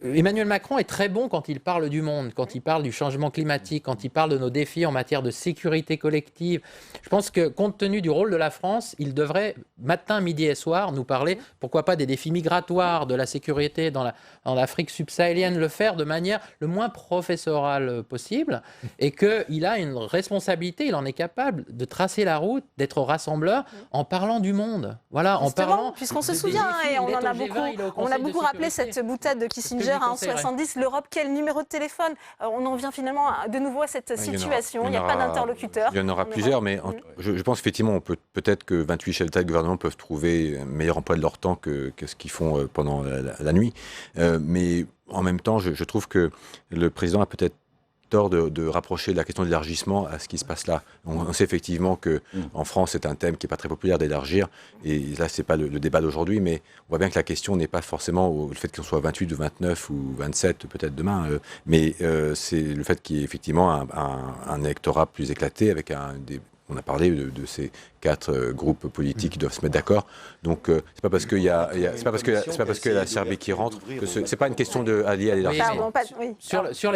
Emmanuel Macron est très bon quand il parle du monde, quand il parle du changement climatique, quand il parle de nos défis en matière de sécurité collective. Je pense que compte tenu du rôle de la France, il devrait matin, midi et soir nous parler, pourquoi pas des défis migratoires, de la sécurité dans l'Afrique subsahélienne, le faire de manière le moins professorale possible, et qu'il a une responsabilité, il en est capable de tracer la route, d'être rassembleur en parlant du monde. Voilà, justement, en parlant. Puisqu'on se souvient, et on a beaucoup rappelé cette boutade de Kissinger en 70, l'Europe, quel numéro de téléphone? On en vient finalement de nouveau à cette situation, il n'y a pas d'interlocuteur. Il y en aura plusieurs, mais je pense effectivement, peut-être que 28 chefs d'État et de gouvernement gouvernements peuvent trouver un meilleur emploi de leur temps que ce qu'ils font pendant la nuit. Mais en même temps, je trouve que le président a peut-être tort de rapprocher la question de l'élargissement à ce qui se passe là. On sait effectivement qu'en France, c'est un thème qui n'est pas très populaire d'élargir, et là, ce n'est pas le débat d'aujourd'hui, mais on voit bien que la question n'est pas forcément le fait qu'on soit 28 ou 29 ou 27 peut-être demain, mais c'est le fait qu'il y ait effectivement un électorat plus éclaté avec on a parlé de ces 4 groupes politiques qui doivent se mettre d'accord. Donc c'est pas parce qu'il c'est pas parce que la Serbie qui rentre que c'est pas une question liée à l'élargissement.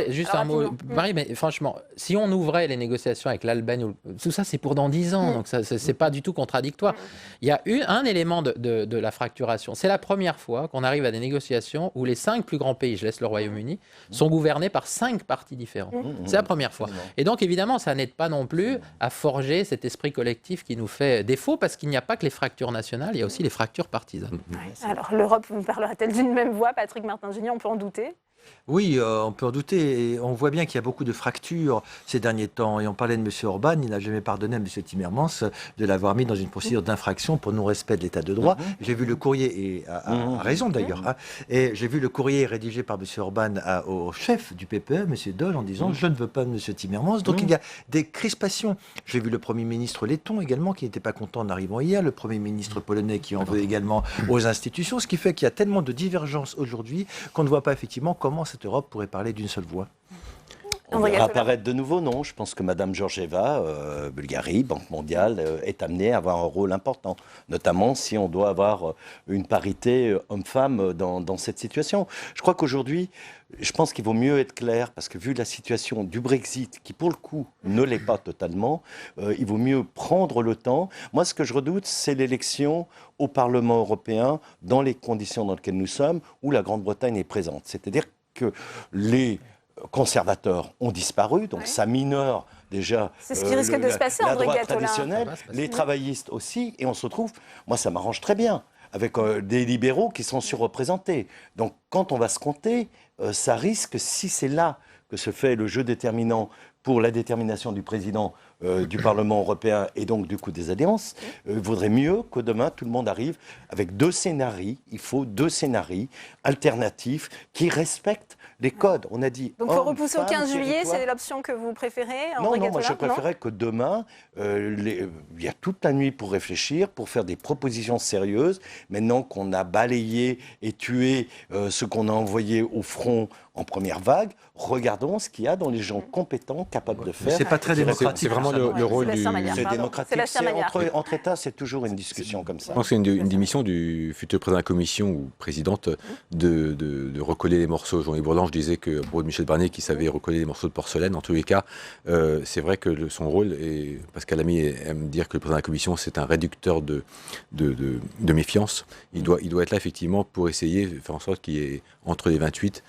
Juste un mot, Marie, mais franchement, si on ouvrait les négociations avec l'Albanie, tout ça c'est pour dans 10 ans, donc c'est pas du tout contradictoire. Il y a eu un élément de la fracturation. C'est la première fois qu'on arrive à des négociations où les 5 plus grands pays, je laisse le Royaume-Uni, sont gouvernés par 5 partis différents. C'est la première fois. Et donc évidemment, ça n'aide pas non plus à forger cet esprit collectif qui nous fait défaut, parce qu'il n'y a pas que les fractures nationales, il y a aussi les fractures partisanes. Alors l'Europe vous parlera-t-elle d'une même voix? Patrick Martin-Genier, on peut en douter? Oui, on peut en douter. Et on voit bien qu'il y a beaucoup de fractures ces derniers temps. Et on parlait de M. Orban, il n'a jamais pardonné à M. Timmermans de l'avoir mis dans une procédure d'infraction pour non-respect de l'état de droit. J'ai vu le courrier, et a raison d'ailleurs, et j'ai vu le courrier rédigé par M. Orban au chef du PPE, M. Daul, en disant je ne veux pas de M. Timmermans. Donc il y a des crispations. J'ai vu le Premier ministre letton également, qui n'était pas content en arrivant hier, le Premier ministre polonais qui en veut également aux institutions, ce qui fait qu'il y a tellement de divergences aujourd'hui qu'on ne voit pas effectivement comment cette Europe pourrait parler d'une seule voix. On verra apparaître de nouveaux noms. Je pense que Mme Georgieva, Bulgarie, Banque mondiale, est amenée à avoir un rôle important, notamment si on doit avoir une parité homme-femme dans cette situation. Je crois qu'aujourd'hui, je pense qu'il vaut mieux être clair, parce que vu la situation du Brexit, qui pour le coup ne l'est pas totalement, il vaut mieux prendre le temps. Moi, ce que je redoute, c'est l'élection au Parlement européen dans les conditions dans lesquelles nous sommes, où la Grande-Bretagne est présente. C'est-à-dire que les conservateurs ont disparu, donc ça minore déjà c'est ce qui risque de se passer, la André droite Gattolin. traditionnelle, les travaillistes aussi, et on se retrouve, moi ça m'arrange très bien, avec des libéraux qui sont surreprésentés. Donc quand on va se compter, ça risque, si c'est là que se fait le jeu déterminant pour la détermination du président du Parlement européen et donc du coup des alliances, il vaudrait mieux que demain tout le monde arrive avec 2 scénarios. Il faut 2 scénarios alternatifs qui respectent les codes. On a dit. Donc il faut repousser au 15 juillet, c'est l'option que vous préférez, André Non, moi je Gattolin, préférais que demain, il y a toute la nuit pour réfléchir, pour faire des propositions sérieuses. Maintenant qu'on a balayé et tué ce qu'on a envoyé au front en première vague, regardons ce qu'il y a dans les gens compétents, capables de faire. C'est pas très démocratique. C'est vraiment le rôle du... C'est démocratique. Entre États, c'est toujours une discussion comme ça. Je pense que c'est une démission du futur président de la Commission ou présidente de recoller les morceaux. Jean-Yves Bourlange disait que pour Michel Barnier qui savait recoller les morceaux de porcelaine. En tous les cas, c'est vrai que son rôle, et Pascal Lamy aime dire que le président de la Commission c'est un réducteur de méfiance. Il doit être là effectivement pour essayer de faire en sorte qu'il y ait entre les 28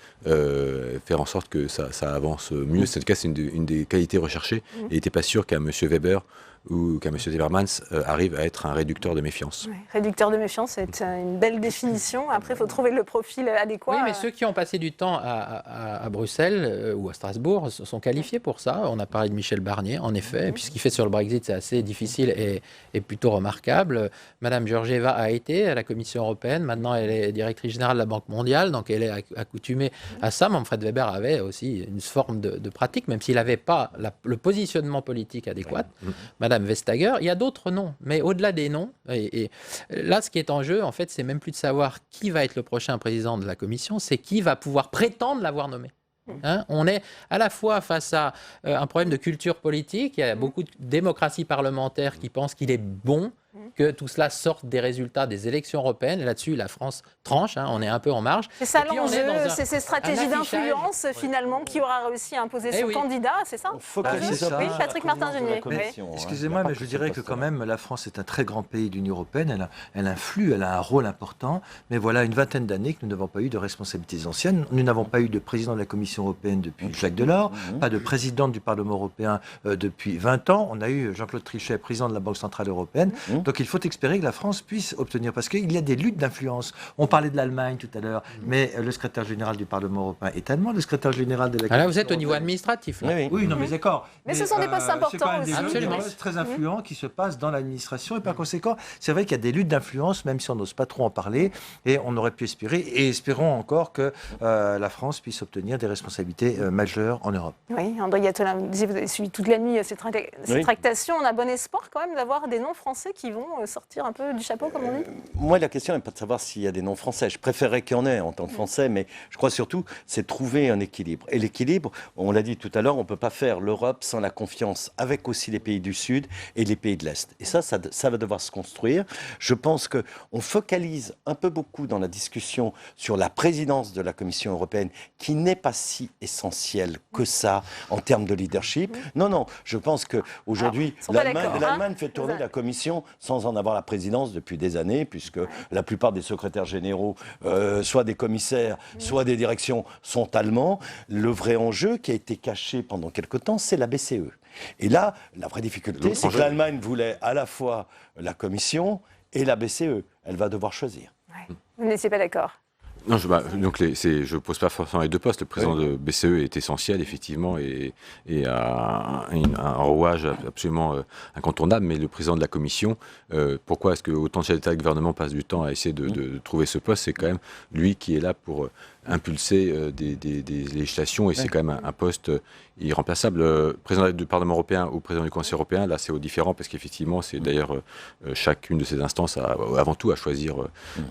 faire en sorte que ça avance mieux. En tout cas, c'est une des qualités recherchées. Et il n'était pas sûr qu'un M. Weber ou qu'un M. Timmermans arrive à être un réducteur de méfiance. Ouais, réducteur de méfiance, c'est une belle définition. Après, il faut trouver le profil adéquat. Oui, mais ceux qui ont passé du temps à Bruxelles ou à Strasbourg sont qualifiés pour ça. On a parlé de Michel Barnier, en effet. Et puis ce qu'il fait sur le Brexit, c'est assez difficile et plutôt remarquable. Madame Georgieva a été à la Commission européenne. Maintenant, elle est directrice générale de la Banque mondiale. Donc, elle est accoutumée à ça. Manfred Weber avait aussi une forme de pratique, même s'il n'avait pas le positionnement politique adéquat. Madame Vestager, il y a d'autres noms, mais au-delà des noms, et là, ce qui est en jeu, en fait, c'est même plus de savoir qui va être le prochain président de la Commission, c'est qui va pouvoir prétendre l'avoir nommé. On est à la fois face à un problème de culture politique, il y a beaucoup de démocratie parlementaire qui pensent qu'il est bon que tout cela sorte des résultats des élections européennes. Et là-dessus, la France tranche, on est un peu en marge. C'est ça l'enjeu, c'est ces stratégies d'influence finalement qui aura réussi à imposer son candidat, c'est ça? Oui, Patrick Martin-Genier. Excusez-moi, mais je dirais que quand même, la France est un très grand pays de l'Union européenne, elle influe, elle a un rôle important, mais voilà une vingtaine d'années que nous n'avons pas eu de responsabilités anciennes. Nous n'avons pas eu de président de la Commission européenne depuis Jacques Delors, pas de présidente du Parlement européen depuis 20 ans. On a eu Jean-Claude Trichet, président de la Banque centrale européenne. Donc il faut espérer que la France puisse obtenir, parce qu'il y a des luttes d'influence. On parlait de l'Allemagne tout à l'heure, mais le secrétaire général du Parlement européen est allemand, le secrétaire général de la Commission Là, vous êtes au niveau administratif. Là. Oui, non, mais d'accord. Mais ce sont des postes importants c'est quand même aussi. des Absolument. postes très influents qui se passent dans l'administration, et par conséquent, c'est vrai qu'il y a des luttes d'influence, même si on n'ose pas trop en parler, et on aurait pu espérer, et espérons encore que la France puisse obtenir des responsabilités majeures en Europe. Oui, André Gattolin, vous avez suivi toute la nuit ces tractations. On a bon espoir quand même d'avoir des noms français qui vont sortir un peu du chapeau, comme on dit. Moi, la question n'est pas de savoir s'il y a des noms français. Je préférerais qu'il y en ait en tant que français, mais je crois surtout, c'est de trouver un équilibre. Et l'équilibre, on l'a dit tout à l'heure, on ne peut pas faire l'Europe sans la confiance avec aussi les pays du Sud et les pays de l'Est. Et ça va devoir se construire. Je pense qu'on focalise un peu beaucoup dans la discussion sur la présidence de la Commission européenne, qui n'est pas si essentielle que ça en termes de leadership. Non, je pense qu'aujourd'hui, l'Allemagne fait tourner la Commission sans en avoir la présidence depuis des années, puisque la plupart des secrétaires généraux, soit des commissaires, soit des directions, sont allemands. Le vrai enjeu qui a été caché pendant quelque temps, c'est la BCE. Et là, la vraie difficulté, c'est que l'Allemagne voulait à la fois la Commission et la BCE. Elle va devoir choisir. Ouais. Vous n'étiez pas d'accord? Non, je ne pose pas forcément les deux postes. Le président de BCE est essentiel, effectivement, et a un rouage absolument incontournable. Mais le président de la Commission, pourquoi est-ce que autant de chefs d'État et de gouvernement passent du temps à essayer de trouver ce poste? C'est quand même lui qui est là pour impulser des législations, et c'est quand même un poste irremplaçable. Président du Parlement européen ou président du Conseil européen, là c'est différent, parce qu'effectivement c'est d'ailleurs chacune de ces instances avant tout à choisir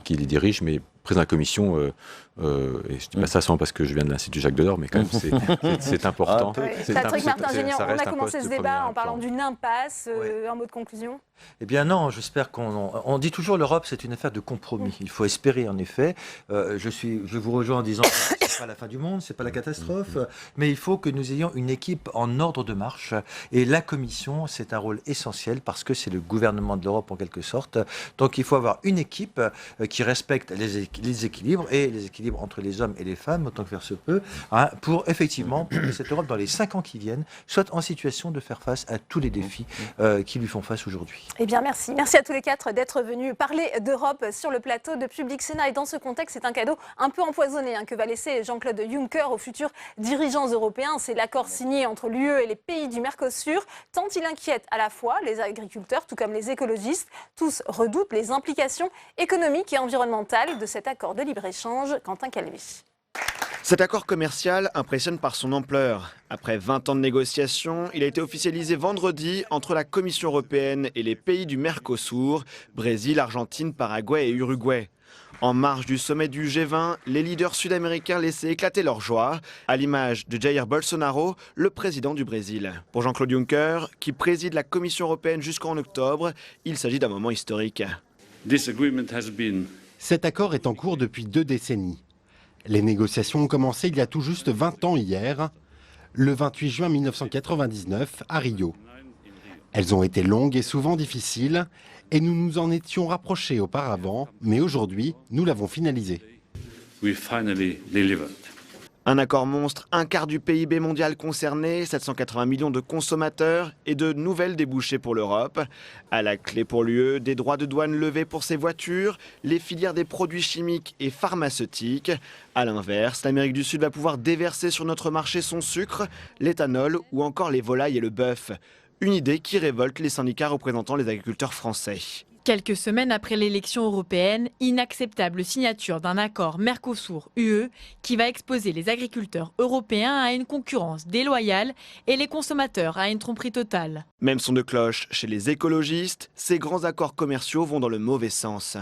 qui les dirige, mais président de la Commission, et je dis pas ça seulement parce que je viens de l'Institut Jacques Delors, mais quand même c'est important. Patrick Martin-Génian, on a commencé ce débat en parlant d'une impasse, un mot de conclusion? Eh bien non, j'espère on dit toujours l'Europe c'est une affaire de compromis. Il faut espérer en effet. Je vous rejoins en disant que c'est pas la fin du monde, c'est pas la catastrophe, mais il faut que nous ayons une équipe en ordre de marche. Et la Commission, c'est un rôle essentiel parce que c'est le gouvernement de l'Europe en quelque sorte. Donc il faut avoir une équipe qui respecte les équilibres, et les équilibres entre les hommes et les femmes, autant que faire se peut, pour effectivement que cette Europe dans les 5 ans qui viennent soit en situation de faire face à tous les défis qui lui font face aujourd'hui. Eh bien, merci. Merci à tous les quatre d'être venus parler d'Europe sur le plateau de Public Sénat. Et dans ce contexte, c'est un cadeau un peu empoisonné que va laisser Jean-Claude Juncker aux futurs dirigeants européens. C'est l'accord signé entre l'UE et les pays du Mercosur. Tant il inquiète à la fois les agriculteurs, tout comme les écologistes. Tous redoutent les implications économiques et environnementales de cet accord de libre-échange. Quentin Calvi. Cet accord commercial impressionne par son ampleur. Après 20 ans de négociations, il a été officialisé vendredi entre la Commission européenne et les pays du Mercosur, Brésil, Argentine, Paraguay et Uruguay. En marge du sommet du G20, les leaders sud-américains laissaient éclater leur joie, à l'image de Jair Bolsonaro, le président du Brésil. Pour Jean-Claude Juncker, qui préside la Commission européenne jusqu'en octobre, il s'agit d'un moment historique. Cet accord est en cours depuis 2 décennies. Les négociations ont commencé il y a tout juste 20 ans hier, le 28 juin 1999 à Rio. Elles ont été longues et souvent difficiles, et nous nous en étions rapprochés auparavant, mais aujourd'hui, nous l'avons finalisé. Un accord monstre, un quart du PIB mondial concerné, 780 millions de consommateurs et de nouvelles débouchés pour l'Europe. À la clé pour l'UE, des droits de douane levés pour ses voitures, les filières des produits chimiques et pharmaceutiques. À l'inverse, l'Amérique du Sud va pouvoir déverser sur notre marché son sucre, l'éthanol ou encore les volailles et le bœuf. Une idée qui révolte les syndicats représentant les agriculteurs français. Quelques semaines après l'élection européenne, inacceptable signature d'un accord Mercosur-UE qui va exposer les agriculteurs européens à une concurrence déloyale et les consommateurs à une tromperie totale. Même son de cloche chez les écologistes, ces grands accords commerciaux vont dans le mauvais sens.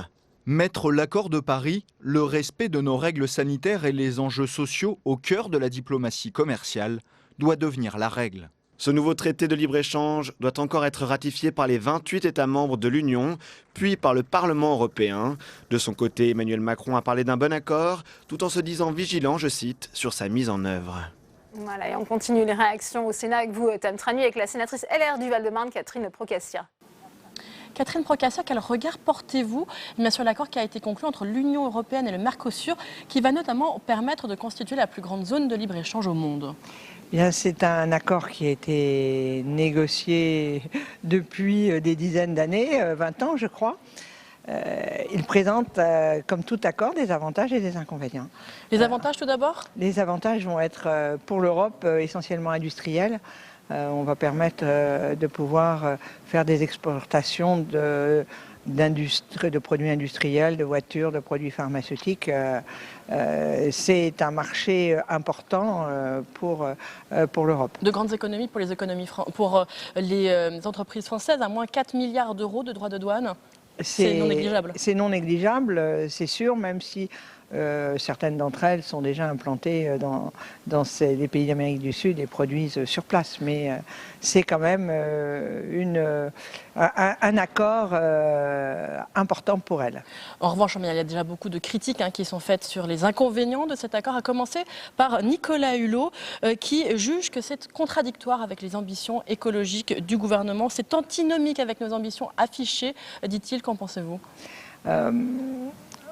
Mettre l'accord de Paris, le respect de nos règles sanitaires et les enjeux sociaux au cœur de la diplomatie commerciale doit devenir la règle. Ce nouveau traité de libre-échange doit encore être ratifié par les 28 États membres de l'Union, puis par le Parlement européen. De son côté, Emmanuel Macron a parlé d'un bon accord, tout en se disant vigilant, je cite, sur sa mise en œuvre. Voilà, et on continue les réactions au Sénat avec vous, Tam Tranu, avec la sénatrice LR du Val-de-Marne, Catherine Procaccia. Catherine Procaccia, quel regard portez-vous sur l'accord qui a été conclu entre l'Union européenne et le Mercosur, qui va notamment permettre de constituer la plus grande zone de libre-échange au monde ? Bien, c'est un accord qui a été négocié depuis des dizaines d'années, 20 ans je crois. Il présente, comme tout accord, des avantages et des inconvénients. Les avantages tout d'abord ? Les avantages vont être pour l'Europe essentiellement industriels. On va permettre de pouvoir faire des exportations de produits industriels, de voitures, de produits pharmaceutiques. C'est un marché important pour l'Europe. De grandes économies pour les entreprises françaises, à moins 4 milliards d'euros de droits de douane. C'est non négligeable. C'est non négligeable, c'est sûr, même si certaines d'entre elles sont déjà implantées dans les pays d'Amérique du Sud et produisent sur place. Mais c'est quand même un accord important pour elles. En revanche, il y a déjà beaucoup de critiques qui sont faites sur les inconvénients de cet accord, à commencer par Nicolas Hulot, qui juge que c'est contradictoire avec les ambitions écologiques du gouvernement. C'est antinomique avec nos ambitions affichées, dit-il. Qu'en pensez-vous ?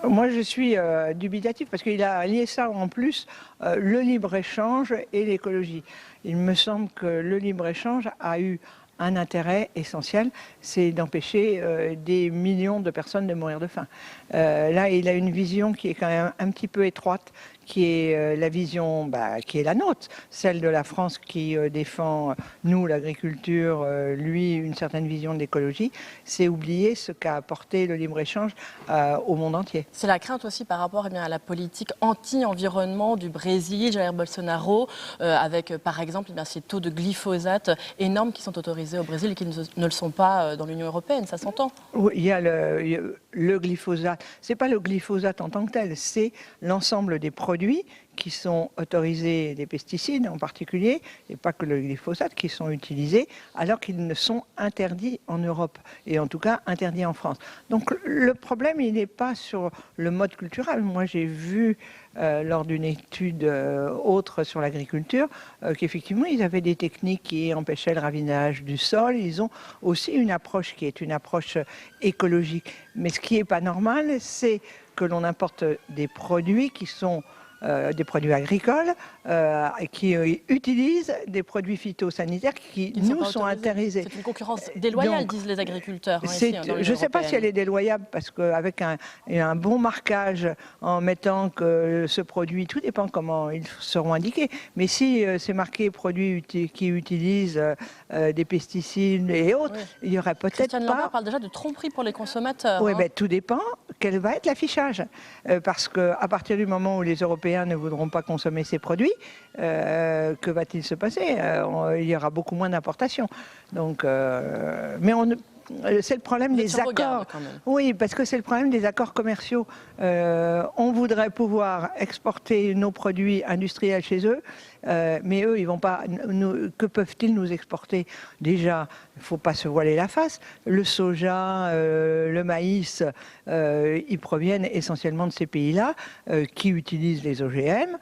Moi, je suis dubitatif parce qu'il a lié ça en plus, le libre-échange et l'écologie. Il me semble que le libre-échange a eu un intérêt essentiel, c'est d'empêcher des millions de personnes de mourir de faim. Là, il a une vision qui est quand même un petit peu étroite, qui est la vision qui est la nôtre, celle de la France qui défend, nous, l'agriculture, lui, une certaine vision de l'écologie. C'est oublier ce qu'a apporté le libre-échange au monde entier. C'est la crainte aussi par rapport à la politique anti-environnement du Brésil, Jair Bolsonaro, avec par exemple ces taux de glyphosate énormes qui sont autorisés au Brésil et qui ne le sont pas dans l'Union européenne, ça s'entend. Oui, il y a le glyphosate. Ce n'est pas le glyphosate en tant que tel, c'est l'ensemble des produits qui sont autorisés, des pesticides en particulier, et pas que le glyphosate, qui sont utilisés alors qu'ils ne sont interdits en Europe, et en tout cas interdits en France. Donc le problème, il n'est pas sur le mode culturel. Moi, j'ai vu lors d'une étude autre sur l'agriculture qu'effectivement, ils avaient des techniques qui empêchaient le ravinage du sol. Ils ont aussi une approche qui est une approche écologique. Mais ce qui n'est pas normal, c'est que l'on importe des produits qui sont des produits agricoles qui utilisent des produits phytosanitaires qui nous sont interdits. C'est une concurrence déloyale, disent les agriculteurs. Je ne sais pas si elle est déloyale, parce qu'avec un bon marquage, en mettant que ce produit, tout dépend comment ils seront indiqués, mais si c'est marqué produits qui utilisent des pesticides et autres, il y aurait peut-être pas... Christiane Lambert parle déjà de tromperie pour les consommateurs. Oui, tout dépend quel va être l'affichage. Parce qu'à partir du moment où les Européens ne voudront pas consommer ces produits, que va-t-il se passer ? Il y aura beaucoup moins d'importations. Donc, mais c'est le problème des accords. Oui, parce que c'est le problème des accords commerciaux. On voudrait pouvoir exporter nos produits industriels chez eux, mais eux, ils vont pas. Que peuvent-ils nous exporter ? Déjà, il ne faut pas se voiler la face. Le soja, le maïs, ils proviennent essentiellement de ces pays-là qui utilisent les OGM.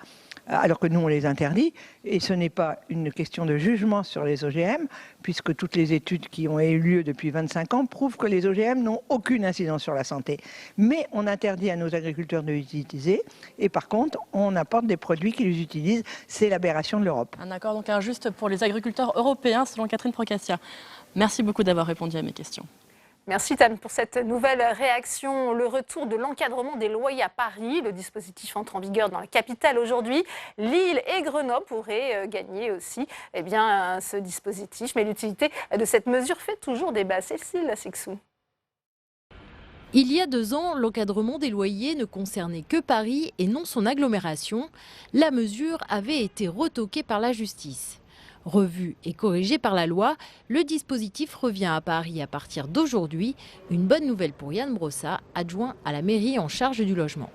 Alors que nous, on les interdit. Et ce n'est pas une question de jugement sur les OGM, puisque toutes les études qui ont eu lieu depuis 25 ans prouvent que les OGM n'ont aucune incidence sur la santé. Mais on interdit à nos agriculteurs de les utiliser, et par contre, on apporte des produits qui les utilisent. C'est l'aberration de l'Europe. Un accord donc injuste pour les agriculteurs européens, selon Catherine Procaccia. Merci beaucoup d'avoir répondu à mes questions. Merci Tam pour cette nouvelle réaction. Le retour de l'encadrement des loyers à Paris. Le dispositif entre en vigueur dans la capitale aujourd'hui. Lille et Grenoble pourraient gagner aussi ce dispositif. Mais l'utilité de cette mesure fait toujours débat. Cécile Sixou. Il y a 2 ans, l'encadrement des loyers ne concernait que Paris et non son agglomération. La mesure avait été retoquée par la justice. Revu et corrigé par la loi, le dispositif revient à Paris à partir d'aujourd'hui. Une bonne nouvelle pour Yann Brossat, adjoint à la mairie en charge du logement.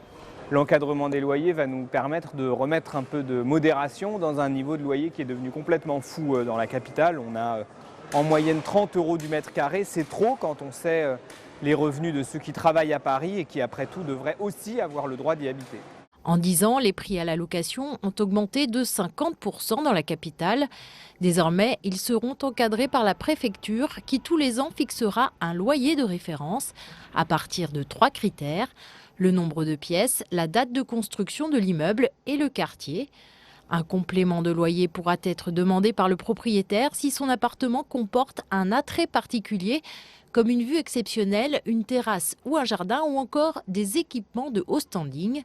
L'encadrement des loyers va nous permettre de remettre un peu de modération dans un niveau de loyer qui est devenu complètement fou dans la capitale. On a en moyenne 30 € du mètre carré. C'est trop quand on sait les revenus de ceux qui travaillent à Paris et qui, après tout, devraient aussi avoir le droit d'y habiter. En 10 ans, les prix à la location ont augmenté de 50% dans la capitale. Désormais, ils seront encadrés par la préfecture qui tous les ans fixera un loyer de référence à partir de 3 critères. Le nombre de pièces, la date de construction de l'immeuble et le quartier. Un complément de loyer pourra être demandé par le propriétaire si son appartement comporte un attrait particulier, comme une vue exceptionnelle, une terrasse ou un jardin, ou encore des équipements de haut standing.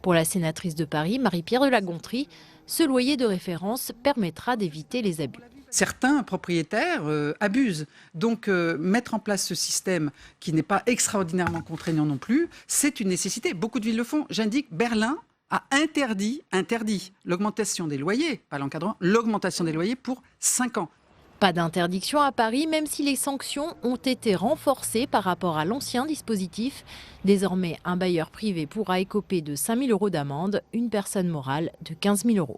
Pour la sénatrice de Paris, Marie-Pierre de la Gontrie, ce loyer de référence permettra d'éviter les abus. Certains propriétaires abusent. Donc mettre en place ce système qui n'est pas extraordinairement contraignant non plus, c'est une nécessité. Beaucoup de villes le font. J'indique, Berlin a interdit l'augmentation des loyers, pas l'encadrement, l'augmentation des loyers pour 5 ans. Pas d'interdiction à Paris, même si les sanctions ont été renforcées par rapport à l'ancien dispositif. Désormais, un bailleur privé pourra écoper de 5 000 € d'amende, une personne morale de 15 000 €.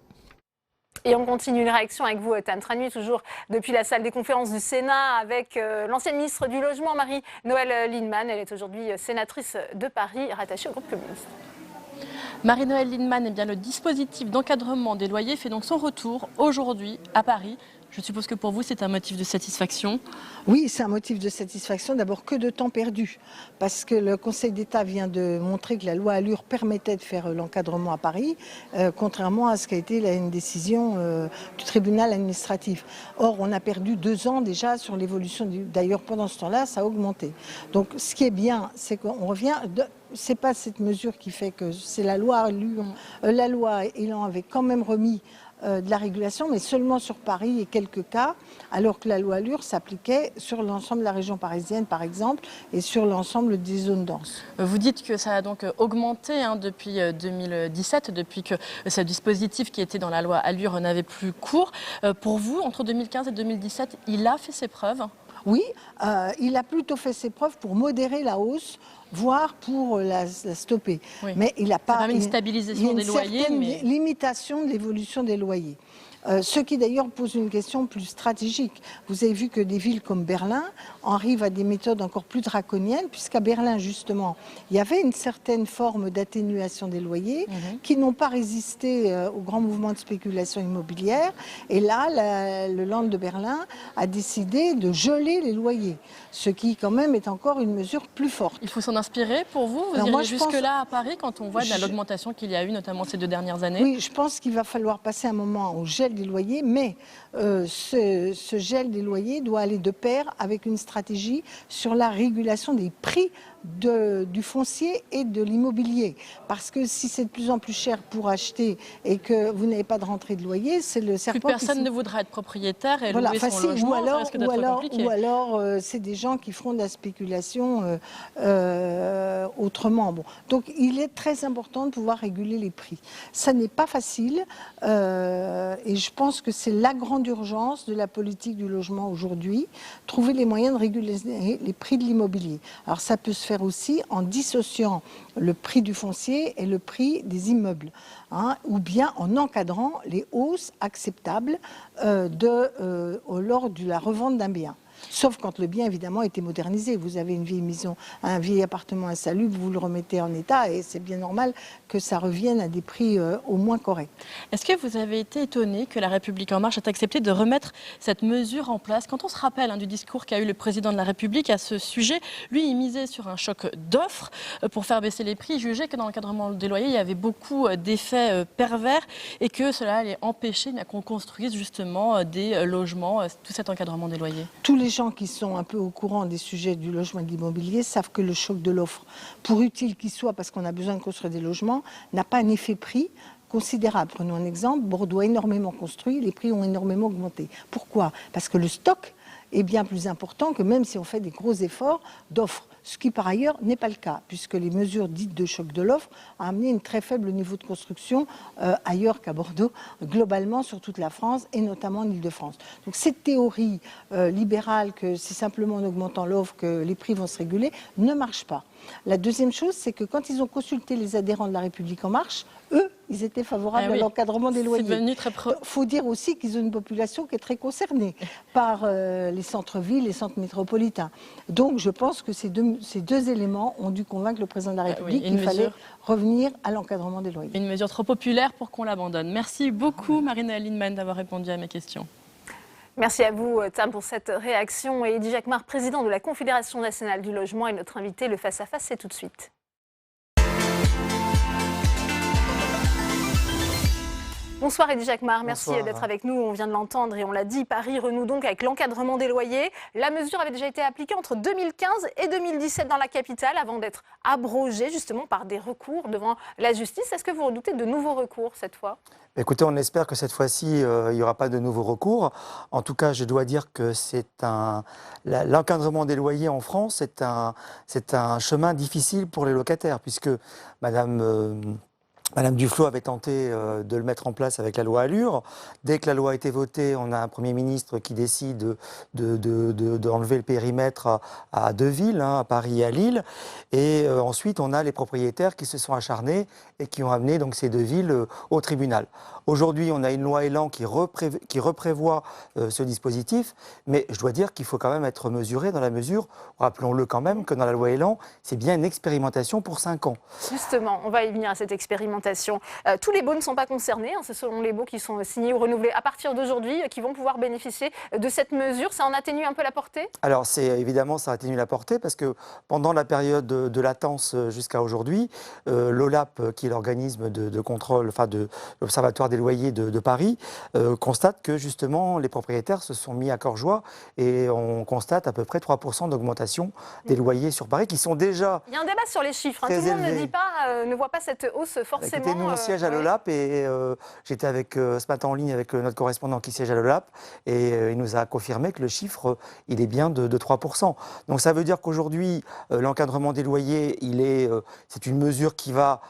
Et on continue les réactions avec vous, Tam Tranui, toujours depuis la salle des conférences du Sénat, avec l'ancienne ministre du Logement, Marie-Noëlle Lienemann. Elle est aujourd'hui sénatrice de Paris, rattachée au groupe communiste. Marie-Noëlle Lienemann, le dispositif d'encadrement des loyers fait donc son retour aujourd'hui à Paris. Je suppose que pour vous, c'est un motif de satisfaction. Oui, c'est un motif de satisfaction. D'abord, que de temps perdu. Parce que le Conseil d'État vient de montrer que la loi Allure permettait de faire l'encadrement à Paris, contrairement à ce qu'a été une décision du tribunal administratif. Or, on a perdu 2 ans déjà sur l'évolution. D'ailleurs, pendant ce temps-là, ça a augmenté. Donc, ce qui est bien, c'est qu'on revient... C'est pas cette mesure qui fait que c'est la loi Allure. La loi Elan avait quand même remis de la régulation, mais seulement sur Paris et quelques cas, alors que la loi Allure s'appliquait sur l'ensemble de la région parisienne, par exemple, et sur l'ensemble des zones denses. Vous dites que ça a donc augmenté depuis 2017, depuis que ce dispositif qui était dans la loi Allure n'avait plus cours. Pour vous, entre 2015 et 2017, il a fait ses preuves ? Oui, il a plutôt fait ses preuves pour modérer la hausse, voire pour la stopper. Oui. Mais il n'a pas... Ça permet une stabilisation des loyers, mais... limitation de l'évolution des loyers. Ce qui d'ailleurs pose une question plus stratégique. Vous avez vu que des villes comme Berlin arrivent à des méthodes encore plus draconiennes, puisqu'à Berlin, justement, il y avait une certaine forme d'atténuation des loyers qui n'ont pas résisté au grand mouvement de spéculation immobilière. Et là, le Land de Berlin a décidé de geler les loyers, ce qui quand même est encore une mesure plus forte. Il faut s'en inspirer pour vous ? Vous iriez jusque-là à Paris quand on voit l'augmentation qu'il y a eu, notamment ces 2 dernières années ? Oui, je pense qu'il va falloir passer un moment au gel des loyers, mais ce gel des loyers doit aller de pair avec une stratégie sur la régulation des prix du foncier et de l'immobilier. Parce que si c'est de plus en plus cher pour acheter et que vous n'avez pas de rentrée de loyer, c'est le serpent qui... Plus personne ne voudra être propriétaire et louer son logement, ou alors, ça risque d'être compliqué. Ou alors c'est des gens qui feront de la spéculation autrement. Bon. Donc il est très important de pouvoir réguler les prix. Ça n'est pas facile et je pense que c'est la grande urgence de la politique du logement aujourd'hui, trouver les moyens de réguler les prix de l'immobilier. Alors ça peut se faire aussi en dissociant le prix du foncier et le prix des immeubles, ou bien en encadrant les hausses acceptables lors de la revente d'un bien. Sauf quand le bien, évidemment, a été modernisé. Vous avez une vieille maison, un vieil appartement insalubre, vous le remettez en état et c'est bien normal que ça revienne à des prix au moins corrects. Est-ce que vous avez été étonné que La République En Marche ait accepté de remettre cette mesure en place ? Quand on se rappelle du discours qu'a eu le président de la République à ce sujet, lui, il misait sur un choc d'offres pour faire baisser les prix. Il jugeait que dans l'encadrement des loyers, il y avait beaucoup d'effets pervers et que cela allait empêcher qu'on construise justement des logements, tout cet encadrement des loyers. Tous les gens qui sont un peu au courant des sujets du logement et de l'immobilier savent que le choc de l'offre, pour utile qu'il soit parce qu'on a besoin de construire des logements, n'a pas un effet prix considérable. Prenons un exemple, Bordeaux a énormément construit, les prix ont énormément augmenté. Pourquoi ? Parce que le stock est bien plus important que même si on fait des gros efforts d'offres. Ce qui par ailleurs n'est pas le cas, puisque les mesures dites de choc de l'offre ont amené un très faible niveau de construction ailleurs qu'à Bordeaux, globalement sur toute la France et notamment en Ile-de-France. Donc cette théorie libérale que c'est simplement en augmentant l'offre que les prix vont se réguler ne marche pas. La deuxième chose, c'est que quand ils ont consulté les adhérents de La République En Marche, eux, ils étaient favorables à l'encadrement des loyers. Il faut dire aussi qu'ils ont une population qui est très concernée par les centres-villes, les centres métropolitains. Donc je pense que ces deux éléments ont dû convaincre le président de la République qu'il fallait revenir à l'encadrement des loyers. Une mesure trop populaire pour qu'on l'abandonne. Merci beaucoup Marie-Noëlle Lienemann d'avoir répondu à mes questions. Merci à vous, Tam, pour cette réaction. Et Eddy Jacquemart, président de la Confédération nationale du logement, est notre invité. Le face-à-face, c'est tout de suite. Bonsoir Eddy Jacquemart, merci Bonsoir. d'être avec nous. On vient de l'entendre et on l'a dit, Paris renoue donc avec l'encadrement des loyers. La mesure avait déjà été appliquée entre 2015 et 2017 dans la capitale avant d'être abrogée justement par des recours devant la justice. Est-ce que vous redoutez de nouveaux recours cette fois ? Écoutez, on espère que cette fois-ci, il n'y aura pas de nouveaux recours. En tout cas, je dois dire que l'encadrement des loyers en France, c'est un chemin difficile pour les locataires, puisque Madame Duflot avait tenté de le mettre en place avec la loi Allure. Dès que la loi a été votée, on a un Premier ministre qui décide d'enlever le périmètre à deux villes, à Paris et à Lille. Et ensuite, on a les propriétaires qui se sont acharnés et qui ont amené donc, ces deux villes au tribunal. Aujourd'hui, on a une loi Elan qui reprévoit ce dispositif, mais je dois dire qu'il faut quand même être mesuré dans la mesure, rappelons-le quand même, que dans la loi Elan, c'est bien une expérimentation pour 5 ans. Justement, on va y venir à cette expérimentation. Tous les baux ne sont pas concernés, ce sont les baux qui sont signés ou renouvelés à partir d'aujourd'hui qui vont pouvoir bénéficier de cette mesure. Ça en atténue un peu la portée ? Alors, évidemment, ça atténue la portée parce que pendant la période de latence jusqu'à aujourd'hui, l'OLAP, qui est l'organisme de contrôle, enfin de l'Observatoire des loyers de Paris, constate que justement les propriétaires se sont mis à cœur joie et on constate à peu près 3% d'augmentation des loyers sur Paris qui sont déjà... Il y a un débat sur les chiffres, tout le monde ne voit pas cette hausse forcément. Écoutez, nous on siège à l'OLAP et j'étais ce matin en ligne avec notre correspondant qui siège à l'OLAP et il nous a confirmé que le chiffre il est bien de 3%. Donc ça veut dire qu'aujourd'hui l'encadrement des loyers c'est une mesure qui va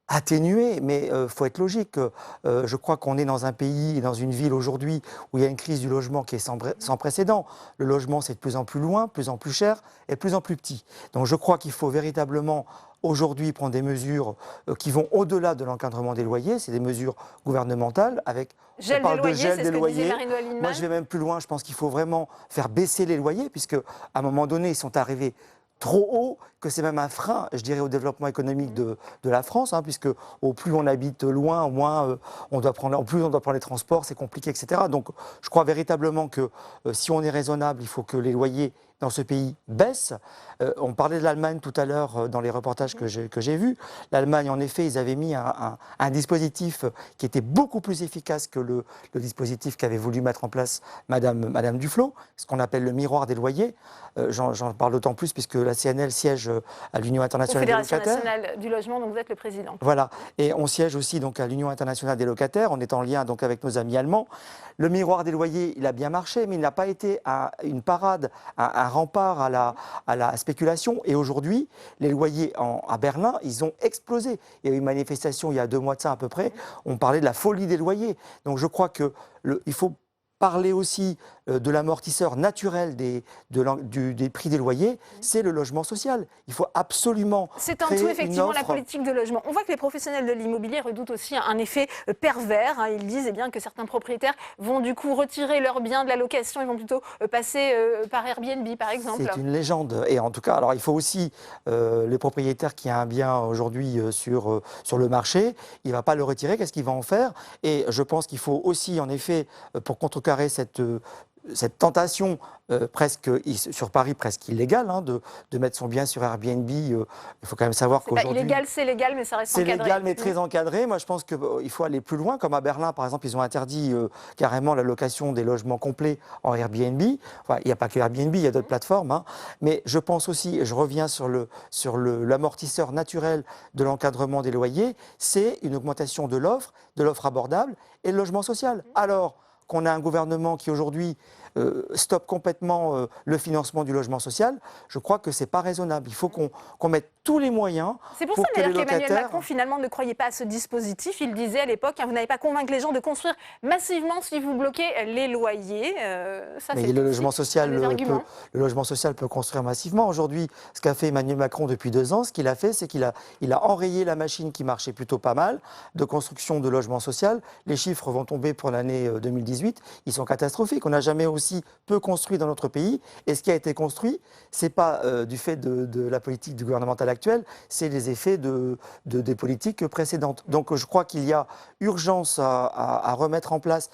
atténuer, mais il faut être logique. Je crois qu'on est dans un pays et dans une ville aujourd'hui où il y a une crise du logement qui est sans précédent. Le logement, c'est de plus en plus loin, de plus en plus cher et de plus en plus petit. Donc je crois qu'il faut véritablement aujourd'hui prendre des mesures qui vont au-delà de l'encadrement des loyers. C'est des mesures gouvernementales avec... Gel des loyers, c'est ce que disait Marine Wallin. Moi, je vais même plus loin. Je pense qu'il faut vraiment faire baisser les loyers puisque à un moment donné, ils sont arrivés trop haut, que c'est même un frein, je dirais, au développement économique de la France, puisque au plus on habite loin, au moins on doit prendre les transports, c'est compliqué, etc. Donc je crois véritablement que si on est raisonnable, il faut que les loyers dans ce pays baissent. On parlait de l'Allemagne tout à l'heure dans les reportages que j'ai vus. L'Allemagne, en effet, ils avaient mis un dispositif qui était beaucoup plus efficace que le dispositif qu'avait voulu mettre en place Madame Duflot, ce qu'on appelle le miroir des loyers. J'en parle d'autant plus puisque la CNL siège à l'Union internationale des locataires. Fédération nationale du logement, donc vous êtes le président. Voilà, et on siège aussi donc à l'Union internationale des locataires. On est en lien donc avec nos amis allemands. Le miroir des loyers, il a bien marché, mais il n'a pas été une parade, un rempart à la spéculation. Et aujourd'hui, les loyers à Berlin, ils ont explosé. Il y a eu une manifestation il y a 2 mois de ça à peu près. On parlait de la folie des loyers. Donc je crois qu'il faut parler aussi de l'amortisseur naturel des prix des loyers, c'est le logement social. Il faut absolument c'est en tout effectivement la politique de logement. On voit que les professionnels de l'immobilier redoutent aussi un effet pervers. Ils disent que certains propriétaires vont du coup retirer leurs biens de la location, ils vont plutôt passer par Airbnb par exemple. C'est une légende. Et en tout cas, alors il faut aussi les propriétaires qui a un bien aujourd'hui sur le marché, il ne va pas le retirer, qu'est-ce qu'il va en faire? Et je pense qu'il faut aussi en effet, pour contrecarrer cette tentation presque sur Paris presque illégale de mettre son bien sur Airbnb. Il faut quand même savoir qu'aujourd'hui... illégal, c'est légal, mais ça reste encadré. C'est légal, mais très encadré. Moi, je pense qu'il faut aller plus loin. Comme à Berlin, par exemple, ils ont interdit carrément la location des logements complets en Airbnb. Enfin, il n'y a pas que Airbnb, il y a d'autres plateformes. Mais je pense aussi, et je reviens sur l'amortisseur naturel de l'encadrement des loyers, c'est une augmentation de l'offre abordable et le logement social. Alors qu'on a un gouvernement qui aujourd'hui stoppe complètement le financement du logement social, je crois que ce n'est pas raisonnable. Il faut qu'on mette tous les moyens. C'est pour ça d'ailleurs qu'Emmanuel Macron finalement ne croyait pas à ce dispositif. Il disait à l'époque, vous n'avez pas convaincu les gens de construire massivement si vous bloquez les loyers. Mais le logement social peut construire massivement. Aujourd'hui, ce qu'a fait Emmanuel Macron depuis 2 ans, ce qu'il a fait, c'est qu'il a enrayé la machine qui marchait plutôt pas mal de construction de logements sociaux. Les chiffres vont tomber pour l'année 2018. Ils sont catastrophiques. On n'a jamais aussi peu construit dans notre pays. Et ce qui a été construit, ce n'est pas du fait de la politique du gouvernemental actuel, c'est les effets des politiques précédentes. Donc je crois qu'il y a urgence à remettre en place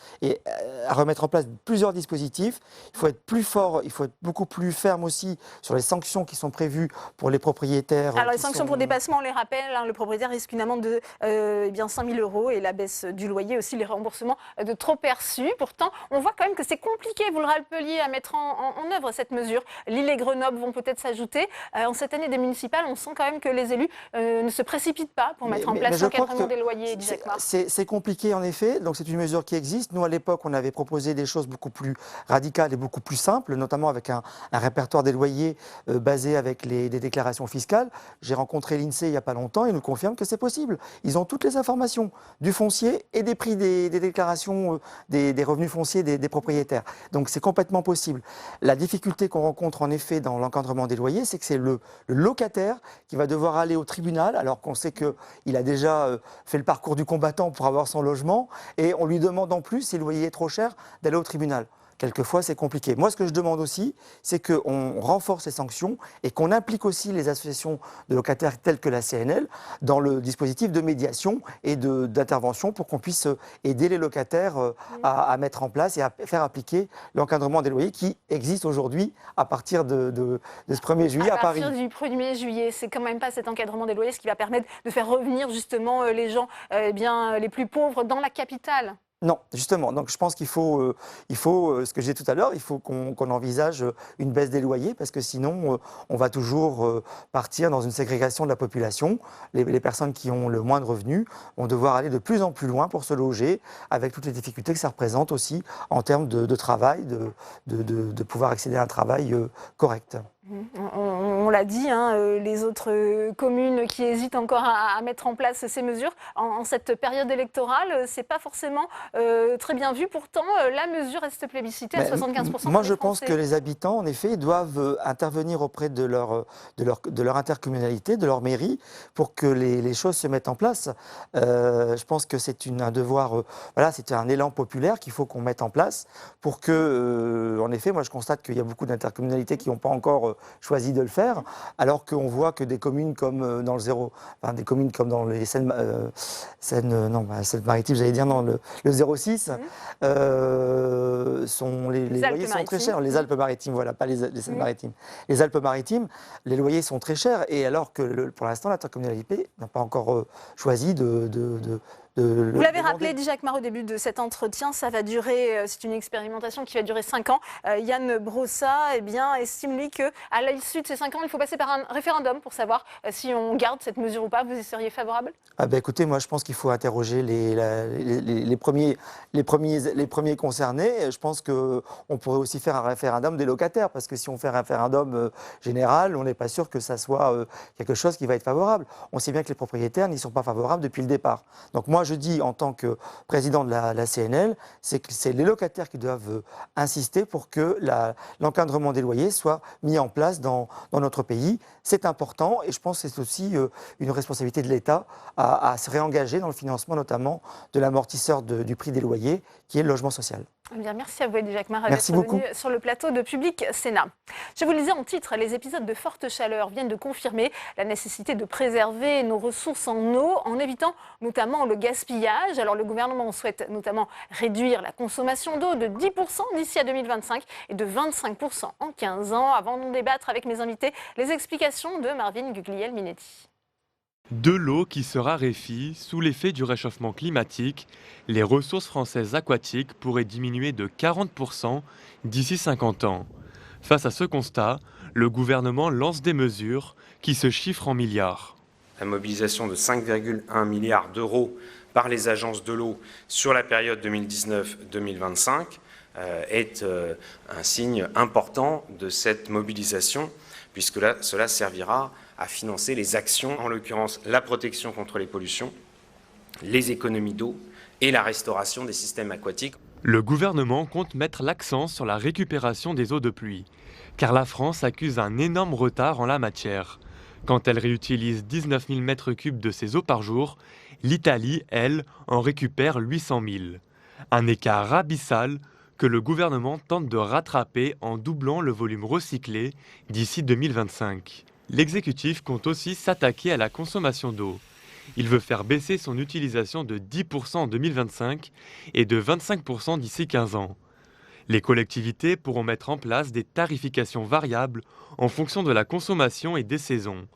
plusieurs dispositifs. Il faut être plus fort, il faut être beaucoup plus ferme aussi sur les sanctions qui sont prévues pour les propriétaires. Alors les sanctions pour dépassement, on les rappelle, le propriétaire risque une amende de 5 000 € et la baisse du loyer, aussi les remboursements de trop perçus. Pourtant, on voit quand même que c'est compliqué, vous le rappeliez, à mettre en œuvre cette mesure. Lille et Grenoble vont peut-être s'ajouter. En cette année des municipales, on sent quand même que les élus ne se précipitent pas pour mettre en place l'encadrement des loyers. C'est compliqué en effet, donc c'est une mesure qui existe. Nous à l'époque, on avait proposé des choses beaucoup plus radicales et beaucoup plus simples, notamment avec un répertoire des loyers basé avec des déclarations fiscales. J'ai rencontré l'INSEE il n'y a pas longtemps, ils nous confirment que c'est possible. Ils ont toutes les informations du foncier et des prix des déclarations des revenus fonciers des propriétaires. Donc c'est complètement possible. La difficulté qu'on rencontre en effet dans l'encadrement des loyers, c'est que c'est le locataire qui va devoir aller au tribunal, alors qu'on sait qu'il a déjà fait le parcours du combattant pour avoir son logement, et on lui demande en plus, si le loyer est trop cher, d'aller au tribunal. Quelquefois, c'est compliqué. Moi, ce que je demande aussi, c'est qu'on renforce les sanctions et qu'on implique aussi les associations de locataires telles que la CNL dans le dispositif de médiation et d'intervention pour qu'on puisse aider les locataires à mettre en place et à faire appliquer l'encadrement des loyers qui existe aujourd'hui à partir de ce 1er juillet à Paris. À partir du 1er juillet, c'est quand même pas cet encadrement des loyers ce qui va permettre de faire revenir justement les gens les plus pauvres dans la capitale. Non, justement. Donc je pense qu'il faut, ce que j'ai dit tout à l'heure, il faut qu'on envisage une baisse des loyers parce que sinon, on va toujours partir dans une ségrégation de la population. Les personnes qui ont le moins de revenus vont devoir aller de plus en plus loin pour se loger avec toutes les difficultés que ça représente aussi en termes de travail, de pouvoir accéder à un travail correct. On l'a dit, les autres communes qui hésitent encore à mettre en place ces mesures en cette période électorale, c'est pas forcément très bien vu. Pourtant, la mesure reste plébiscitée à 75%. Moi, je pense que les habitants, en effet, doivent intervenir auprès de leur intercommunalité, de leur mairie, pour que les choses se mettent en place. Je pense que c'est un devoir, c'est un élan populaire qu'il faut qu'on mette en place pour que, en effet, moi, je constate qu'il y a beaucoup d'intercommunalités qui n'ont pas encore choisi de le faire, alors qu'on voit que des communes comme dans des communes comme dans les Seine-Maritime, j'allais dire dans le 06, les loyers sont très chers. Les Alpes-Maritimes, voilà, pas les Seine-Maritimes. Les Alpes-Maritimes, les loyers sont très chers, et alors que pour l'instant, l'intercommunalité n'a pas encore choisi Vous l'avez rappelé, Jacques Mar, au début de cet entretien, ça va durer, c'est une expérimentation qui va durer 5 ans. Yann Brossat estime, lui, qu'à l'issue de ces 5 ans, il faut passer par un référendum pour savoir si on garde cette mesure ou pas. Vous y seriez favorable ? Écoutez, moi, je pense qu'il faut interroger les premiers concernés. Je pense qu'on pourrait aussi faire un référendum des locataires, parce que si on fait un référendum général, on n'est pas sûr que ça soit quelque chose qui va être favorable. On sait bien que les propriétaires n'y sont pas favorables depuis le départ. Donc moi, je dis en tant que président de la CNL, c'est que c'est les locataires qui doivent insister pour que l'encadrement des loyers soit mis en place dans notre pays. C'est important et je pense que c'est aussi une responsabilité de l'État à se réengager dans le financement notamment de l'amortisseur du prix des loyers qui est le logement social. Merci à vous, Jacques Mar, d'être venu sur le plateau de Public Sénat. Je vous le disais en titre, les épisodes de forte chaleur viennent de confirmer la nécessité de préserver nos ressources en eau en évitant notamment le gaspillage. Alors le gouvernement souhaite notamment réduire la consommation d'eau de 10% d'ici à 2025 et de 25% en 15 ans. Avant d'en débattre avec mes invités, les explications de Marvin Gugliel-Minetti. De l'eau qui se raréfie sous l'effet du réchauffement climatique, les ressources françaises aquatiques pourraient diminuer de 40% d'ici 50 ans. Face à ce constat, le gouvernement lance des mesures qui se chiffrent en milliards. La mobilisation de 5,1 milliards d'euros par les agences de l'eau sur la période 2019-2025 est un signe important de cette mobilisation, puisque cela servira à financer les actions, en l'occurrence la protection contre les pollutions, les économies d'eau et la restauration des systèmes aquatiques. Le gouvernement compte mettre l'accent sur la récupération des eaux de pluie, car la France accuse un énorme retard en la matière. Quand elle réutilise 19 000 m3 de ses eaux par jour, l'Italie, elle, en récupère 800 000. Un écart abyssal que le gouvernement tente de rattraper en doublant le volume recyclé d'ici 2025. L'exécutif compte aussi s'attaquer à la consommation d'eau. Il veut faire baisser son utilisation de 10% en 2025 et de 25% d'ici 15 ans. Les collectivités pourront mettre en place des tarifications variables en fonction de la consommation et des saisons.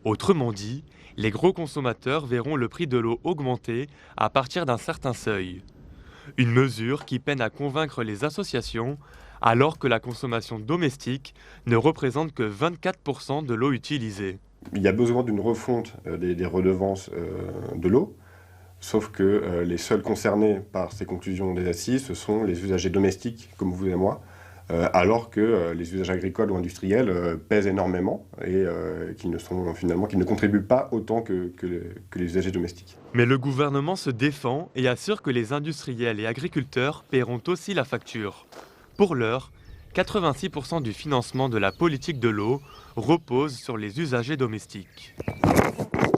Autrement dit, les gros consommateurs verront le prix de l'eau augmenter à partir d'un certain seuil. Une mesure qui peine à convaincre les associations, alors que la consommation domestique ne représente que 24% de l'eau utilisée. Il y a besoin d'une refonte des redevances de l'eau, sauf que les seuls concernés par ces conclusions des assises, ce sont les usagers domestiques, comme vous et moi, alors que les usages agricoles ou industriels pèsent énormément et qu'ils ne contribuent pas autant que les usagers domestiques. Mais le gouvernement se défend et assure que les industriels et agriculteurs paieront aussi la facture. Pour l'heure, 86% du financement de la politique de l'eau repose sur les usagers domestiques.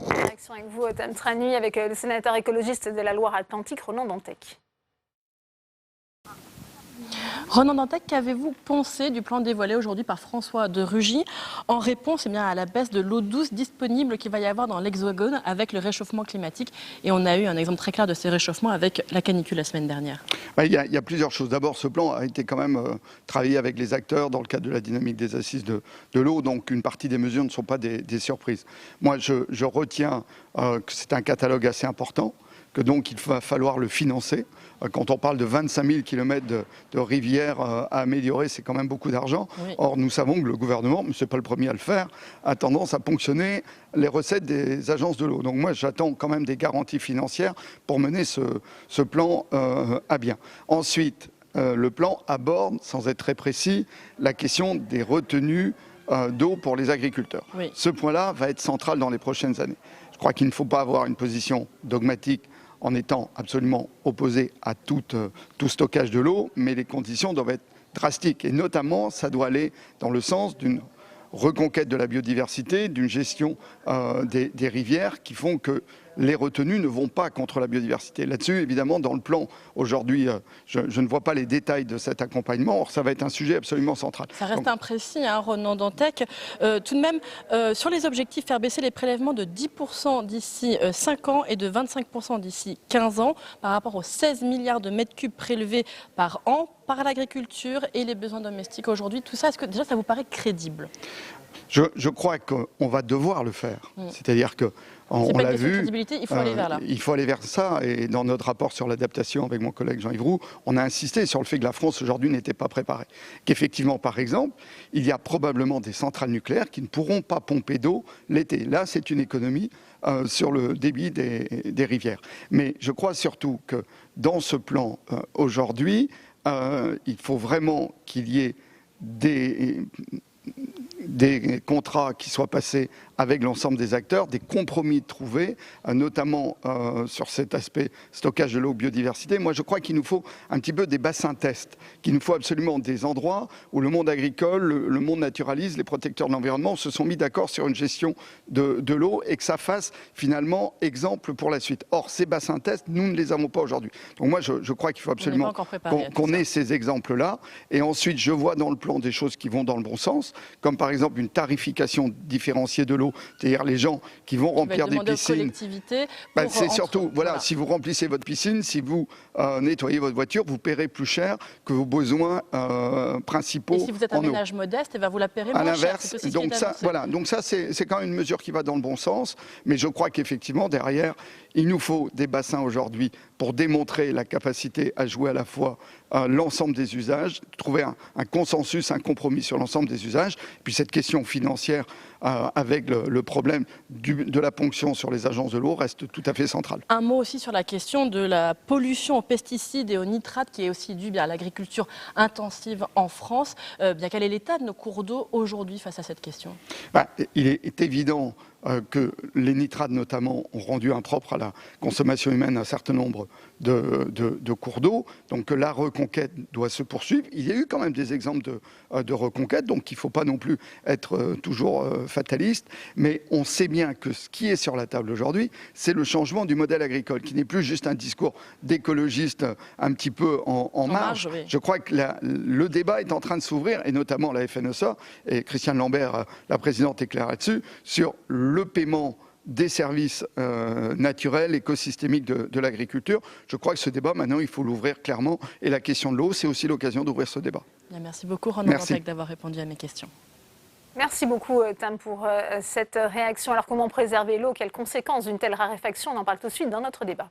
Réaction avec vous, Tam Trani, avec le sénateur écologiste de la Loire-Atlantique, Ronan Dantec. Ronan Dantec, qu'avez-vous pensé du plan dévoilé aujourd'hui par François de Rugy en réponse à la baisse de l'eau douce disponible qu'il va y avoir dans l'Hexagone avec le réchauffement climatique? Et on a eu un exemple très clair de ces réchauffements avec la canicule la semaine dernière. Il y a plusieurs choses. D'abord, ce plan a été quand même travaillé avec les acteurs dans le cadre de la dynamique des assises de l'eau, donc une partie des mesures ne sont pas des surprises. Moi, je retiens que c'est un catalogue assez important, que donc il va falloir le financer. Quand on parle de 25 000 km de rivières à améliorer, c'est quand même beaucoup d'argent. Oui. Or, nous savons que le gouvernement, mais ce n'est pas le premier à le faire, a tendance à ponctionner les recettes des agences de l'eau. Donc moi, j'attends quand même des garanties financières pour mener ce plan à bien. Ensuite, le plan aborde, sans être très précis, la question des retenues d'eau pour les agriculteurs. Oui. Ce point-là va être central dans les prochaines années. Je crois qu'il ne faut pas avoir une position dogmatique en étant absolument opposé à tout stockage de l'eau, mais les conditions doivent être drastiques. Et notamment, ça doit aller dans le sens d'une reconquête de la biodiversité, d'une gestion des rivières qui font que les retenues ne vont pas contre la biodiversité. Là-dessus, évidemment, dans le plan, aujourd'hui, je ne vois pas les détails de cet accompagnement. Or, ça va être un sujet absolument central. Ça reste imprécis, Ronan Dantec. Tout de même, sur les objectifs, faire baisser les prélèvements de 10% d'ici 5 ans et de 25% d'ici 15 ans par rapport aux 16 milliards de mètres cubes prélevés par an par l'agriculture et les besoins domestiques aujourd'hui. Tout ça, est-ce que déjà ça vous paraît crédible ? Je crois qu'on va devoir le faire. C'est-à-dire que on l'a vu, il faut aller vers là. Il faut aller vers ça. Et dans notre rapport sur l'adaptation avec mon collègue Jean-Yves Roux, on a insisté sur le fait que la France aujourd'hui n'était pas préparée. Qu'effectivement, par exemple, il y a probablement des centrales nucléaires qui ne pourront pas pomper d'eau l'été. Là, c'est une économie sur le débit des rivières. Mais je crois surtout que dans ce plan aujourd'hui, il faut vraiment qu'il y ait des contrats qui soient passés avec l'ensemble des acteurs, des compromis trouvés, notamment sur cet aspect stockage de l'eau, biodiversité. Moi, je crois qu'il nous faut un petit peu des bassins tests, qu'il nous faut absolument des endroits où le monde agricole, le monde naturaliste, les protecteurs de l'environnement se sont mis d'accord sur une gestion de l'eau et que ça fasse finalement exemple pour la suite. Or, ces bassins tests, nous ne les avons pas aujourd'hui. Donc moi, je crois qu'il faut absolument qu'on ait ces exemples-là. Et ensuite, je vois dans le plan des choses qui vont dans le bon sens, comme par exemple une tarification différenciée de l'eau, c'est-à-dire les gens qui vont remplir des piscines. C'est surtout, voilà, si vous remplissez votre piscine, si vous nettoyez votre voiture, vous paierez plus cher que vos besoins principaux. Et si vous êtes un ménage modeste, vous la paierez moins cher. À l'inverse, donc ça, c'est quand même une mesure qui va dans le bon sens, mais je crois qu'effectivement, derrière, il nous faut des bassins aujourd'hui pour démontrer la capacité à jouer à la fois l'ensemble des usages, trouver un consensus, un compromis sur l'ensemble des usages. Puis cette question financière avec le problème de la ponction sur les agences de l'eau reste tout à fait centrale. Un mot aussi sur la question de la pollution aux pesticides et aux nitrates qui est aussi due à l'agriculture intensive en France. Quel est l'état de nos cours d'eau aujourd'hui face à cette question ? Il est évident que les nitrates notamment ont rendu impropre à la consommation humaine un certain nombre de cours d'eau, donc la reconquête doit se poursuivre. Il y a eu quand même des exemples de reconquête, donc il ne faut pas non plus être toujours fataliste, mais on sait bien que ce qui est sur la table aujourd'hui, c'est le changement du modèle agricole, qui n'est plus juste un discours d'écologiste un petit peu en marge. Oui. Je crois que le débat est en train de s'ouvrir, et notamment la FNSEA, et Christiane Lambert, la présidente, est claire là-dessus, sur le paiement des services naturels, écosystémiques de l'agriculture. Je crois que ce débat, maintenant, il faut l'ouvrir clairement. Et la question de l'eau, c'est aussi l'occasion d'ouvrir ce débat. Bien, merci beaucoup, Ronan Dantec, d'avoir répondu à mes questions. Merci beaucoup, Tam, pour cette réaction. Alors, comment préserver l'eau? Quelles conséquences d'une telle raréfaction? On en parle tout de suite dans notre débat.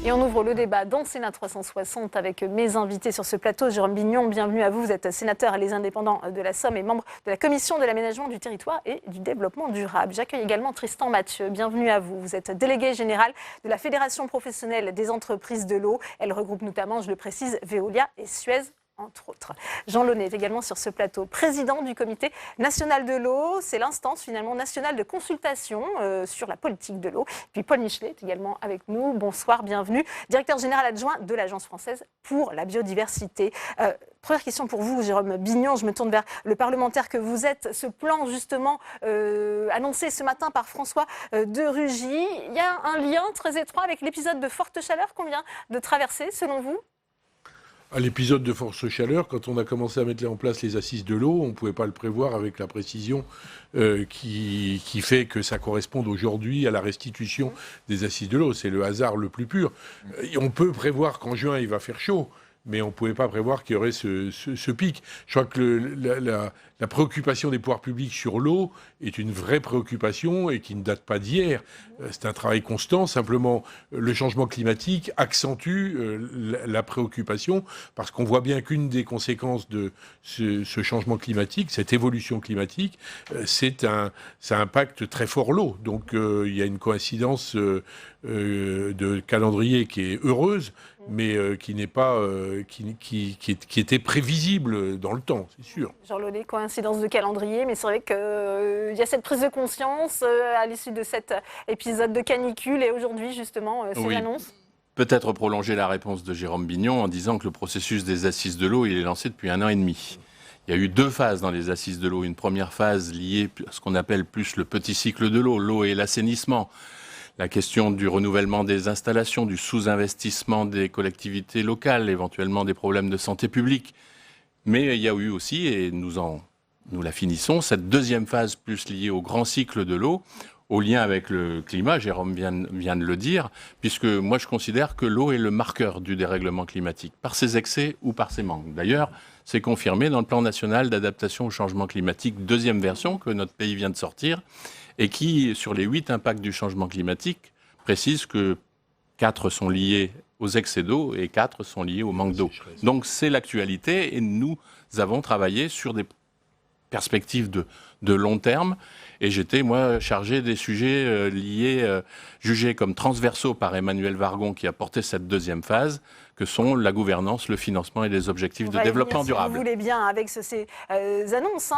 Et on ouvre le débat dans Sénat 360 avec mes invités sur ce plateau. Jérôme Bignon, bienvenue à vous. Vous êtes sénateur à Les Indépendants de la Somme et membre de la Commission de l'aménagement du territoire et du développement durable. J'accueille également Tristan Mathieu. Bienvenue à vous. Vous êtes délégué général de la Fédération professionnelle des entreprises de l'eau. Elle regroupe notamment, je le précise, Veolia et Suez, entre autres. Jean Launay est également sur ce plateau, président du Comité national de l'eau. C'est l'instance finalement nationale de consultation sur la politique de l'eau. Puis Paul Michelet est également avec nous. Bonsoir, bienvenue. Directeur général adjoint de l'Agence française pour la biodiversité. Première question pour vous, Jérôme Bignon. Je me tourne vers le parlementaire que vous êtes. Ce plan justement annoncé ce matin par François de Rugy, il y a un lien très étroit avec l'épisode de forte chaleur qu'on vient de traverser selon vous? À l'épisode de forte chaleur, quand on a commencé à mettre en place les assises de l'eau, on ne pouvait pas le prévoir avec la précision qui fait que ça corresponde aujourd'hui à la restitution des assises de l'eau. C'est le hasard le plus pur. On peut prévoir qu'en juin, il va faire chaud, mais on ne pouvait pas prévoir qu'il y aurait ce pic. Je crois que la préoccupation des pouvoirs publics sur l'eau est une vraie préoccupation et qui ne date pas d'hier. C'est un travail constant. Simplement, le changement climatique accentue la préoccupation parce qu'on voit bien qu'une des conséquences de ce changement climatique, cette évolution climatique, ça impacte très fort l'eau. Donc il y a une coïncidence de calendrier qui est heureuse, mais qui n'est pas, qui était prévisible dans le temps, c'est sûr. Jean Launay, coïncidence de calendrier, mais c'est vrai qu'il y a cette prise de conscience à l'issue de cet épisode de canicule et aujourd'hui justement, c'est l'annonce. Peut-être prolonger la réponse de Jérôme Bignon en disant que le processus des assises de l'eau, il est lancé depuis 1 an et demi. Il y a eu 2 phases dans les assises de l'eau. Une première phase liée à ce qu'on appelle plus le petit cycle de l'eau et l'assainissement. La question du renouvellement des installations, du sous-investissement des collectivités locales, éventuellement des problèmes de santé publique. Mais il y a eu aussi, et nous la finissons, cette deuxième phase plus liée au grand cycle de l'eau, au lien avec le climat, Jérôme vient de le dire, puisque moi je considère que l'eau est le marqueur du dérèglement climatique, par ses excès ou par ses manques. D'ailleurs, c'est confirmé dans le plan national d'adaptation au changement climatique, deuxième version que notre pays vient de sortir, et qui, sur les 8 impacts du changement climatique, précise que 4 sont liés aux excès d'eau et 4 sont liés au manque d'eau. Donc c'est l'actualité et nous avons travaillé sur des perspectives de long terme. Et j'étais, moi, chargé des sujets jugés comme transversaux par Emmanuel Vargon, qui a porté cette deuxième phase, que sont la gouvernance, le financement et les objectifs de développement durable. Si vous voulez bien, avec ces annonces,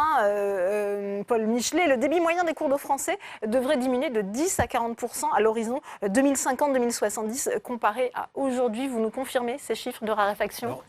Paul Michelet, le débit moyen des cours d'eau français devrait diminuer de 10 à 40% à l'horizon 2050-2070 comparé à aujourd'hui. Vous nous confirmez ces chiffres de raréfaction? Alors,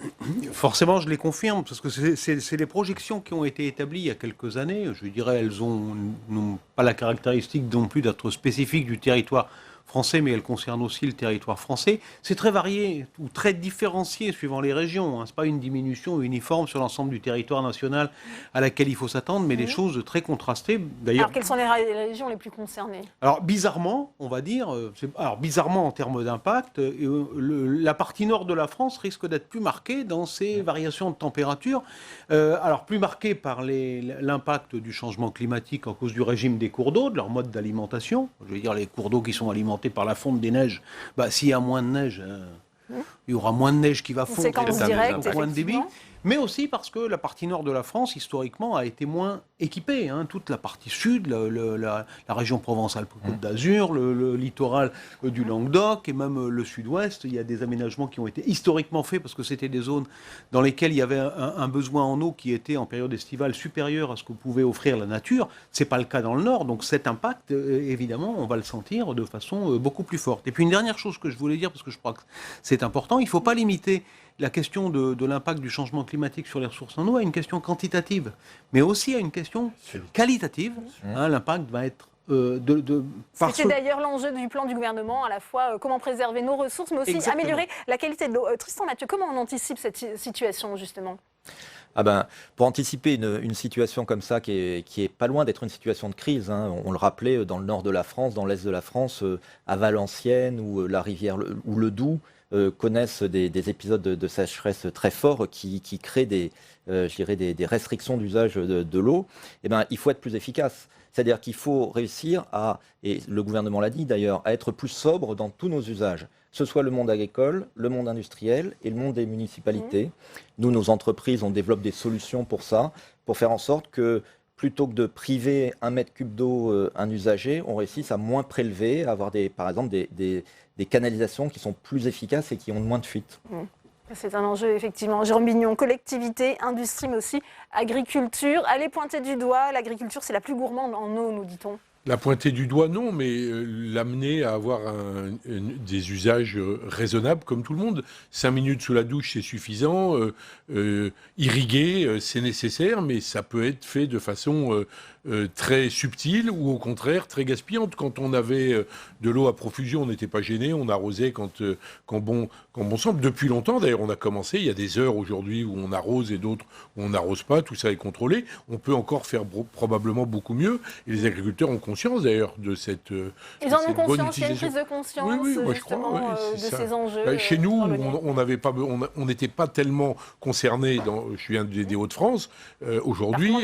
forcément, je les confirme, parce que c'est les projections qui ont été établies il y a quelques années. Je dirais, elles n'ont pas la caractéristique non plus d'être spécifiques du territoire français, mais elles concernent aussi le territoire français. C'est très varié ou très différencié suivant les régions. Ce n'est pas une diminution uniforme sur l'ensemble du territoire national à laquelle il faut s'attendre, mais des choses très contrastées. Alors, quelles sont les régions les plus concernées? Alors, bizarrement, on va dire, bizarrement en termes d'impact, la partie nord de la France risque d'être plus marquée dans ces variations de température. Alors, plus marquée par l'impact du changement climatique en cause du régime des cours d'eau, de leur mode d'alimentation. Je veux dire, les cours d'eau qui sont alimentés par la fonte des neiges, s'il y a moins de neige, il y aura moins de neige qui va fondre, Conséquence directe, moins de débit. effectivement. Mais aussi parce que la partie nord de la France, historiquement, a été moins équipée. Toute la partie sud, la région Provence-Alpes-Côte d'Azur, le littoral du Languedoc et même le sud-ouest, il y a des aménagements qui ont été historiquement faits parce que c'était des zones dans lesquelles il y avait un besoin en eau qui était en période estivale supérieur à ce que pouvait offrir la nature. Ce n'est pas le cas dans le nord, donc cet impact, évidemment, on va le sentir de façon beaucoup plus forte. Et puis une dernière chose que je voulais dire, parce que je crois que c'est important, il ne faut pas limiter la question de l'impact du changement climatique sur les ressources en eau à une question quantitative, mais aussi à une question qualitative. L'impact va être C'était d'ailleurs l'enjeu du plan du gouvernement, à la fois comment préserver nos ressources, mais aussi Exactement. améliorer la qualité de l'eau. Tristan Mathieu, comment on anticipe cette situation, justement ? Pour anticiper une situation comme ça, qui est pas loin d'être une situation de crise, on le rappelait dans le nord de la France, dans l'est de la France, à Valenciennes, où la rivière ou le Doubs connaissent des épisodes de sécheresse très forts qui créent des restrictions d'usage de l'eau. Il faut être plus efficace. C'est-à-dire qu'il faut réussir et le gouvernement l'a dit d'ailleurs, à être plus sobre dans tous nos usages, que ce soit le monde agricole, le monde industriel et le monde des municipalités. Nous, nos entreprises, on développe des solutions pour ça, pour faire en sorte que plutôt que de priver 1 mètre cube d'eau un usager, on réussisse à moins prélever, à avoir par exemple des canalisations qui sont plus efficaces et qui ont moins de fuites. C'est un enjeu, effectivement. Jérôme Bignon, collectivité, industrie, mais aussi agriculture. Allez pointer du doigt, l'agriculture, c'est la plus gourmande en eau, nous dit-on. La pointer du doigt, non, mais l'amener à avoir des usages raisonnables comme tout le monde. 5 minutes sous la douche, c'est suffisant. Irriguer, c'est nécessaire, mais ça peut être fait de façon très subtile ou au contraire très gaspillante. Quand on avait de l'eau à profusion, on n'était pas gêné, on arrosait quand bon semble. Depuis longtemps, d'ailleurs, on a commencé. Il y a des heures aujourd'hui où on arrose et d'autres où on n'arrose pas. Tout ça est contrôlé. On peut encore faire probablement beaucoup mieux. Et les agriculteurs ont conscience d'ailleurs de cette Ils en ont conscience, il y a une prise de conscience justement de ces enjeux. Chez nous, on n'était pas tellement concernés. Je viens des Hauts-de-France. Aujourd'hui,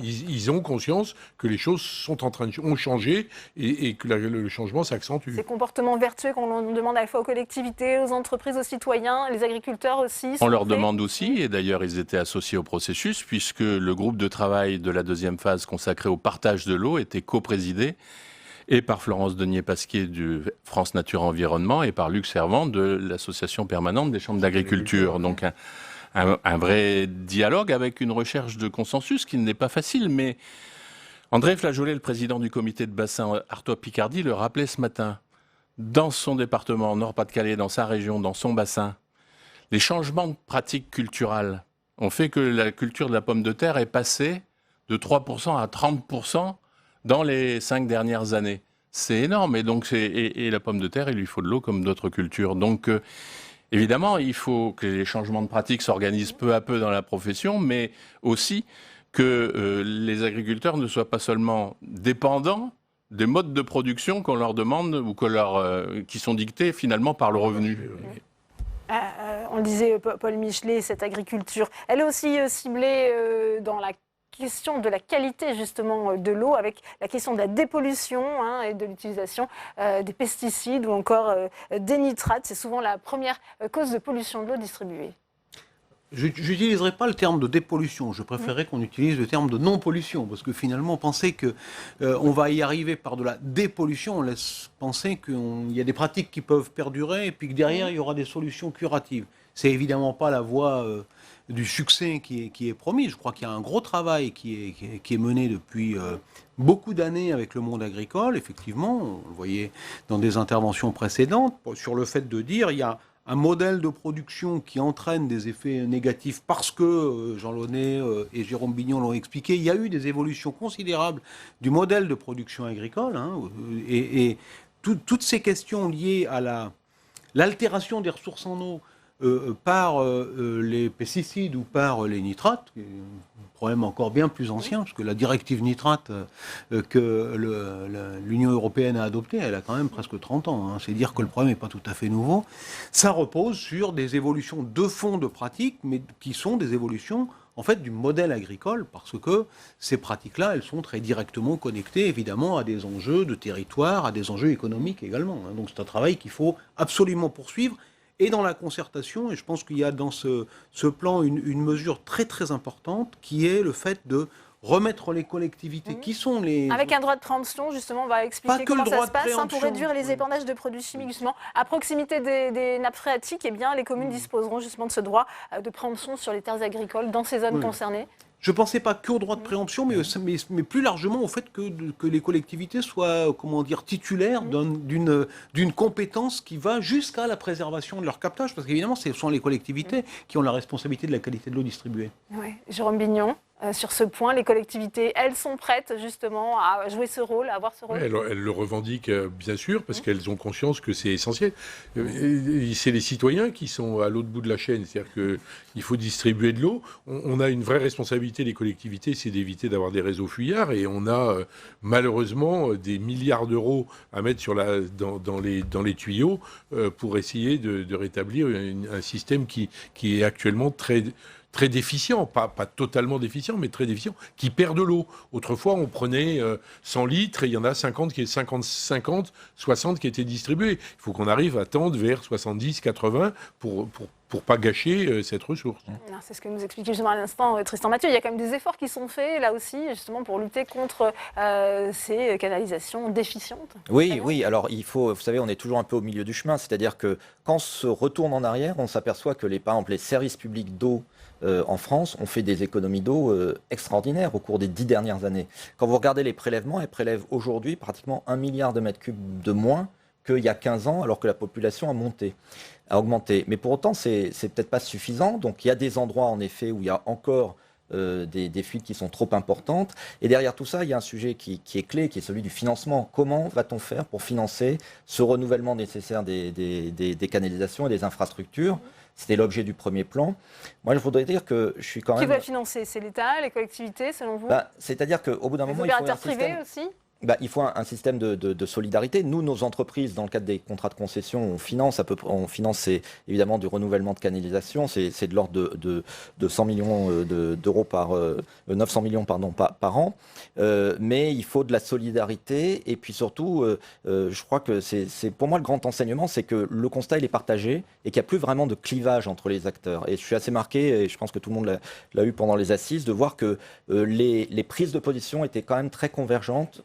ils ont conscience que les choses ont changé et que le changement s'accentue. Ces comportements vertueux qu'on demande à la fois aux collectivités, aux entreprises, aux citoyens, les agriculteurs aussi. On leur demande aussi, et d'ailleurs ils étaient associés au processus, puisque le groupe de travail de la deuxième phase consacré au partage de l'eau était coprésidé et par Florence Denier-Pasquier du France Nature Environnement et par Luc Servant de l'Association permanente des chambres d'agriculture. Donc un vrai dialogue avec une recherche de consensus qui n'est pas facile, mais André Flageolet, le président du comité de bassin Artois-Picardie, le rappelait ce matin. Dans son département, Nord-Pas-de-Calais, dans sa région, dans son bassin, les changements de pratiques culturelles ont fait que la culture de la pomme de terre est passée de 3% à 30% dans les 5 dernières années. C'est énorme. Et la pomme de terre, il lui faut de l'eau comme d'autres cultures. Donc, évidemment, il faut que les changements de pratiques s'organisent peu à peu dans la profession, mais aussi que les agriculteurs ne soient pas seulement dépendants des modes de production qu'on leur demande ou qui sont dictés finalement par le revenu. On le disait, Paul Michelet, cette agriculture, elle est aussi ciblée dans la question de la qualité justement de l'eau, avec la question de la dépollution et de l'utilisation des pesticides ou encore des nitrates. C'est souvent la première cause de pollution de l'eau distribuée. Je n'utiliserai pas le terme de dépollution, je préférerais qu'on utilise le terme de non-pollution, parce que finalement, penser qu'on va y arriver par de la dépollution, on laisse penser qu'il y a des pratiques qui peuvent perdurer, et puis que derrière, il y aura des solutions curatives. C'est évidemment pas la voie du succès qui est promis. Je crois qu'il y a un gros travail qui est mené depuis beaucoup d'années avec le monde agricole, effectivement, on le voyait dans des interventions précédentes, sur le fait de dire il y a un modèle de production qui entraîne des effets négatifs parce que, Jean Launay et Jérôme Bignon l'ont expliqué, il y a eu des évolutions considérables du modèle de production agricole, et toutes ces questions liées à l'altération des ressources en eau par les pesticides ou par les nitrates, qui est un problème encore bien plus ancien, parce que la directive nitrate que l'Union européenne a adoptée, elle a quand même presque 30 ans. C'est dire que le problème n'est pas tout à fait nouveau. Ça repose sur des évolutions de fond de pratiques, mais qui sont des évolutions en fait du modèle agricole, parce que ces pratiques-là, elles sont très directement connectées évidemment à des enjeux de territoire, à des enjeux économiques également. Donc c'est un travail qu'il faut absolument poursuivre. et dans la concertation. Et je pense qu'il y a dans ce plan une mesure très très importante qui est le fait de remettre les collectivités qui sont les... Avec un droit de préemption, justement, on va expliquer comment ça se passe pour réduire les épandages de produits chimiques. Justement, à proximité des nappes phréatiques, eh bien, les communes disposeront justement de ce droit de préemption sur les terres agricoles dans ces zones concernées. Je ne pensais pas qu'au droit de préemption, mais plus largement au fait que les collectivités soient, comment dire, titulaires d'une compétence qui va jusqu'à la préservation de leur captage, parce qu'évidemment, ce sont les collectivités qui ont la responsabilité de la qualité de l'eau distribuée. Oui. Jérôme Bignon, sur ce point, les collectivités, elles sont prêtes justement à jouer ce rôle, à avoir ce rôle. Elles le revendiquent bien sûr, parce qu'elles ont conscience que c'est essentiel. C'est les citoyens qui sont à l'autre bout de la chaîne, c'est-à-dire qu'il faut distribuer de l'eau. On a une vraie responsabilité, les collectivités, c'est d'éviter d'avoir des réseaux fuyards, et on a malheureusement des milliards d'euros à mettre dans les tuyaux pour essayer de rétablir un système qui est actuellement très déficient, pas totalement déficient, mais très déficient, qui perd de l'eau. Autrefois, on prenait 100 litres et il y en a 50, 60 qui étaient distribués. Il faut qu'on arrive à tendre vers 70, 80 pour pas gâcher cette ressource. C'est ce que nous expliquait justement à l'instant Tristan Mathieu. Il y a quand même des efforts qui sont faits, là aussi, justement, pour lutter contre ces canalisations déficientes. Oui, alors vous savez, on est toujours un peu au milieu du chemin, c'est-à-dire que quand on se retourne en arrière, on s'aperçoit que par exemple, les services publics d'eau en France ont fait des économies d'eau extraordinaires au cours des 10 dernières années. Quand vous regardez les prélèvements, elles prélèvent aujourd'hui pratiquement 1 milliard de mètres cubes de moins qu'il y a 15 ans, alors que la population a augmenté. Mais pour autant, c'est peut-être pas suffisant. Donc il y a des endroits, en effet, où il y a encore des fuites qui sont trop importantes. Et derrière tout ça, il y a un sujet qui est clé, qui est celui du financement. Comment va-t-on faire pour financer ce renouvellement nécessaire des canalisations et des infrastructures ? C'était l'objet du premier plan. Moi, je voudrais dire que je suis quand même... Qui va financer ? C'est l'État, les collectivités, selon vous ? C'est-à-dire qu'au bout d'un moment, il faut un système... privés aussi ? Il faut un système de solidarité. Nous, nos entreprises, dans le cadre des contrats de concession, on finance évidemment du renouvellement de canalisation. C'est de l'ordre de 100 millions d'euros 900 millions par an. Mais il faut de la solidarité. Et puis surtout, je crois que c'est pour moi le grand enseignement, c'est que le constat il est partagé et qu'il n'y a plus vraiment de clivage entre les acteurs. Et je suis assez marqué, et je pense que tout le monde l'a eu pendant les assises, de voir que les prises de position étaient quand même très convergentes.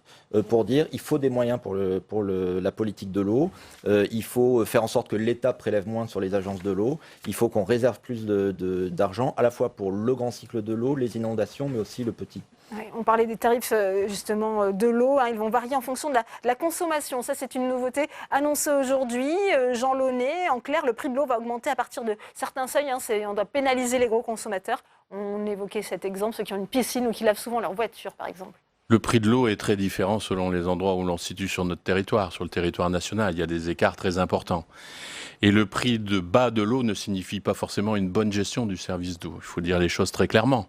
Pour dire il faut des moyens pour la politique de l'eau, il faut faire en sorte que l'État prélève moins sur les agences de l'eau, il faut qu'on réserve plus d'argent à la fois pour le grand cycle de l'eau, les inondations, mais aussi le petit. Oui, on parlait des tarifs justement de l'eau, ils vont varier en fonction de la consommation. Ça, c'est une nouveauté annoncée aujourd'hui. Jean Launay, en clair, le prix de l'eau va augmenter à partir de certains seuils. On doit pénaliser les gros consommateurs. On évoquait cet exemple, ceux qui ont une piscine ou qui lavent souvent leur voiture, par exemple. Le prix de l'eau est très différent selon les endroits où l'on se situe sur notre territoire. Sur le territoire national, il y a des écarts très importants. Et le prix de bas de l'eau ne signifie pas forcément une bonne gestion du service d'eau. Il faut dire les choses très clairement.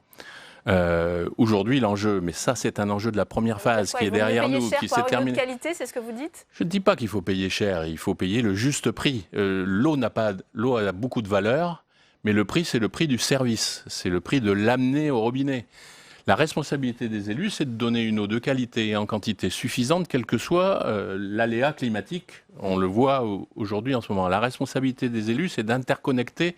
Aujourd'hui, l'enjeu, mais ça c'est un enjeu de la première phase qui est derrière nous, qui s'est terminé. Une qualité, c'est ce que vous dites ? Je ne dis pas qu'il faut payer cher, il faut payer le juste prix. L'eau a beaucoup de valeur, mais le prix c'est le prix du service, c'est le prix de l'amener au robinet. La responsabilité des élus, c'est de donner une eau de qualité et en quantité suffisante, quel que soit l'aléa climatique. On le voit aujourd'hui en ce moment. La responsabilité des élus, c'est d'interconnecter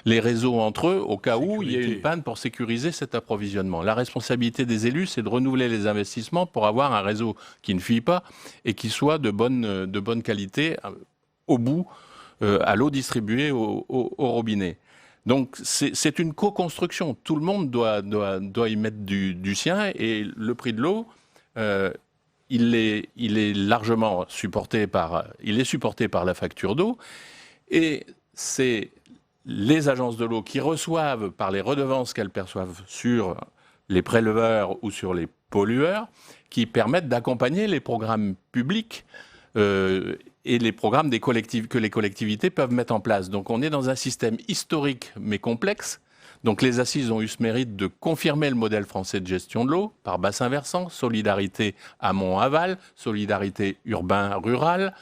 les réseaux entre eux au cas où il y a une panne pour sécuriser cet approvisionnement. La responsabilité des élus, c'est de renouveler les investissements pour avoir un réseau qui ne fuit pas et qui soit de bonne qualité au bout, à l'eau distribuée au robinet. Donc c'est une co-construction. Tout le monde doit y mettre du sien et le prix de l'eau, il est largement supporté par la facture d'eau et c'est les agences de l'eau qui reçoivent par les redevances qu'elles perçoivent sur les préleveurs ou sur les pollueurs qui permettent d'accompagner les programmes publics et les programmes que les collectivités peuvent mettre en place. Donc on est dans un système historique mais complexe. Donc les assises ont eu ce mérite de confirmer le modèle français de gestion de l'eau par bassin versant, solidarité amont-aval, solidarité urbain-rural,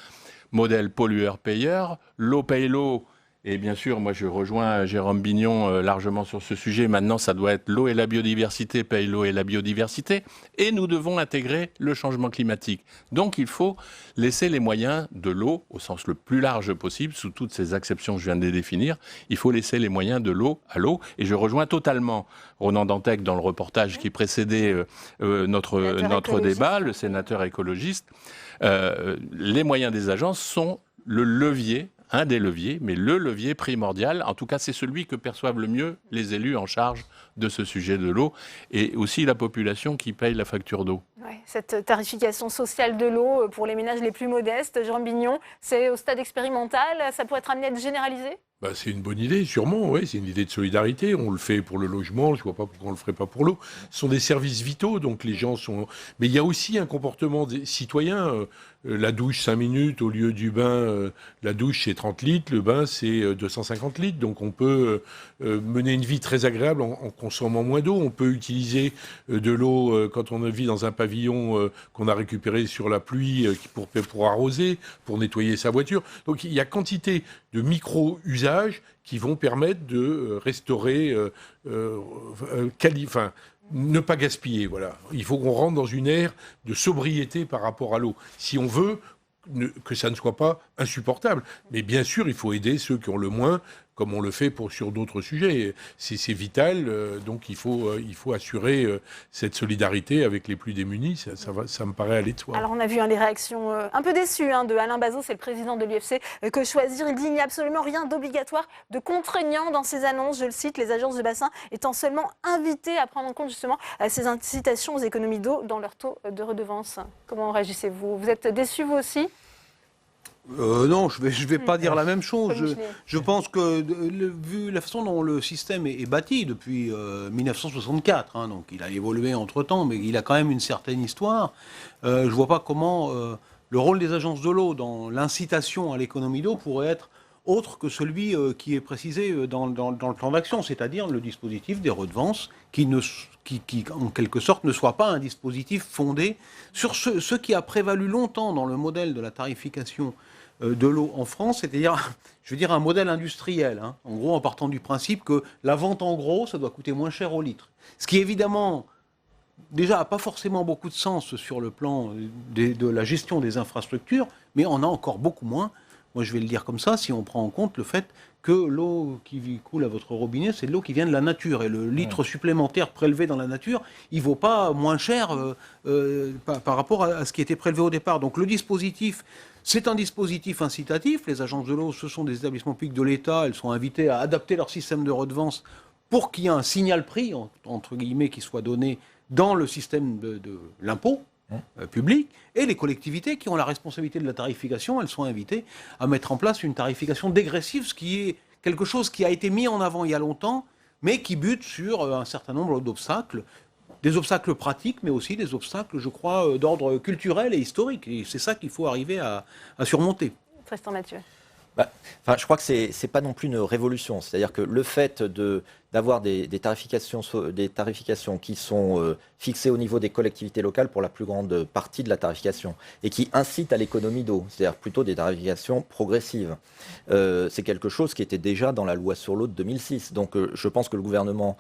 modèle pollueur-payeur, l'eau paye l'eau Et bien sûr, moi je rejoins Jérôme Bignon largement sur ce sujet. Maintenant, ça doit être l'eau et la biodiversité payent l'eau et la biodiversité. Et nous devons intégrer le changement climatique. Donc il faut laisser les moyens de l'eau, au sens le plus large possible, sous toutes ces acceptions que je viens de les définir. Il faut laisser les moyens de l'eau à l'eau. Et je rejoins totalement Ronan Dantec dans le reportage qui précédait notre débat, le sénateur écologiste. Les moyens des agences sont le levier, un des leviers, mais le levier primordial. En tout cas, c'est celui que perçoivent le mieux les élus en charge de ce sujet de l'eau et aussi la population qui paye la facture d'eau. Ouais, cette tarification sociale de l'eau pour les ménages les plus modestes, Jérôme Bignon, c'est au stade expérimental, ça pourrait être amené à être généralisé ? C'est une bonne idée, sûrement, oui. C'est une idée de solidarité. On le fait pour le logement, je ne vois pas pourquoi on ne le ferait pas pour l'eau. Ce sont des services vitaux, donc les gens sont... Mais il y a aussi un comportement citoyen. La douche, 5 minutes, au lieu du bain, la douche, c'est 30 litres, le bain, c'est 250 litres. Donc on peut mener une vie très agréable en consommant moins d'eau. On peut utiliser de l'eau quand on vit dans un pavillon qu'on a récupéré sur la pluie pour arroser, pour nettoyer sa voiture. Donc il y a quantité de micro-usages qui vont permettre de restaurer, ne pas gaspiller. Voilà. Il faut qu'on rentre dans une ère de sobriété par rapport à l'eau. Si on veut que ça ne soit pas insupportable. Mais bien sûr, il faut aider ceux qui ont le moins, comme on le fait sur d'autres sujets. C'est vital, donc il faut assurer cette solidarité avec les plus démunis. Ça me paraît aller de soi. Alors on a vu les réactions un peu déçues de Alain Bazot, c'est le président de l'UFC, que choisir. Il dit il n'y a absolument rien d'obligatoire, de contraignant dans ces annonces. Je le cite, les agences de bassin étant seulement invitées à prendre en compte justement ces incitations aux économies d'eau dans leur taux de redevance. Comment réagissez-vous ? Vous êtes déçus vous aussi ? Non, je vais pas dire la même chose. Je pense que, vu la façon dont le système est bâti depuis 1964, donc il a évolué entre-temps, mais il a quand même une certaine histoire, je vois pas comment le rôle des agences de l'eau dans l'incitation à l'économie d'eau pourrait être autre que celui qui est précisé dans le plan d'action, c'est-à-dire le dispositif des redevances qui, en quelque sorte, ne soit pas un dispositif fondé sur ce qui a prévalu longtemps dans le modèle de la tarification de l'eau en France, c'est-à-dire, je veux dire, un modèle industriel. En gros, en partant du principe que la vente en gros, ça doit coûter moins cher au litre. Ce qui, évidemment, déjà, n'a pas forcément beaucoup de sens sur le plan de la gestion des infrastructures, mais on a encore beaucoup moins. Moi, je vais le dire comme ça, si on prend en compte le fait que l'eau qui coule à votre robinet, c'est de l'eau qui vient de la nature. Et le litre supplémentaire prélevé dans la nature, il ne vaut pas moins cher par rapport à ce qui était prélevé au départ. Donc le dispositif, c'est un dispositif incitatif. Les agences de l'eau, ce sont des établissements publics de l'État. Elles sont invitées à adapter leur système de redevance pour qu'il y ait un signal prix, entre guillemets, qui soit donné dans le système de l'impôt public, et les collectivités qui ont la responsabilité de la tarification, elles sont invitées à mettre en place une tarification dégressive, ce qui est quelque chose qui a été mis en avant il y a longtemps, mais qui bute sur un certain nombre d'obstacles, des obstacles pratiques, mais aussi des obstacles, je crois, d'ordre culturel et historique. Et c'est ça qu'il faut arriver à surmonter. Tristan Mathieu. Je crois que c'est pas non plus une révolution. C'est-à-dire que le fait d'avoir des tarifications qui sont fixées au niveau des collectivités locales pour la plus grande partie de la tarification et qui incitent à l'économie d'eau, c'est-à-dire plutôt des tarifications progressives, c'est quelque chose qui était déjà dans la loi sur l'eau de 2006. Donc je pense que le gouvernement,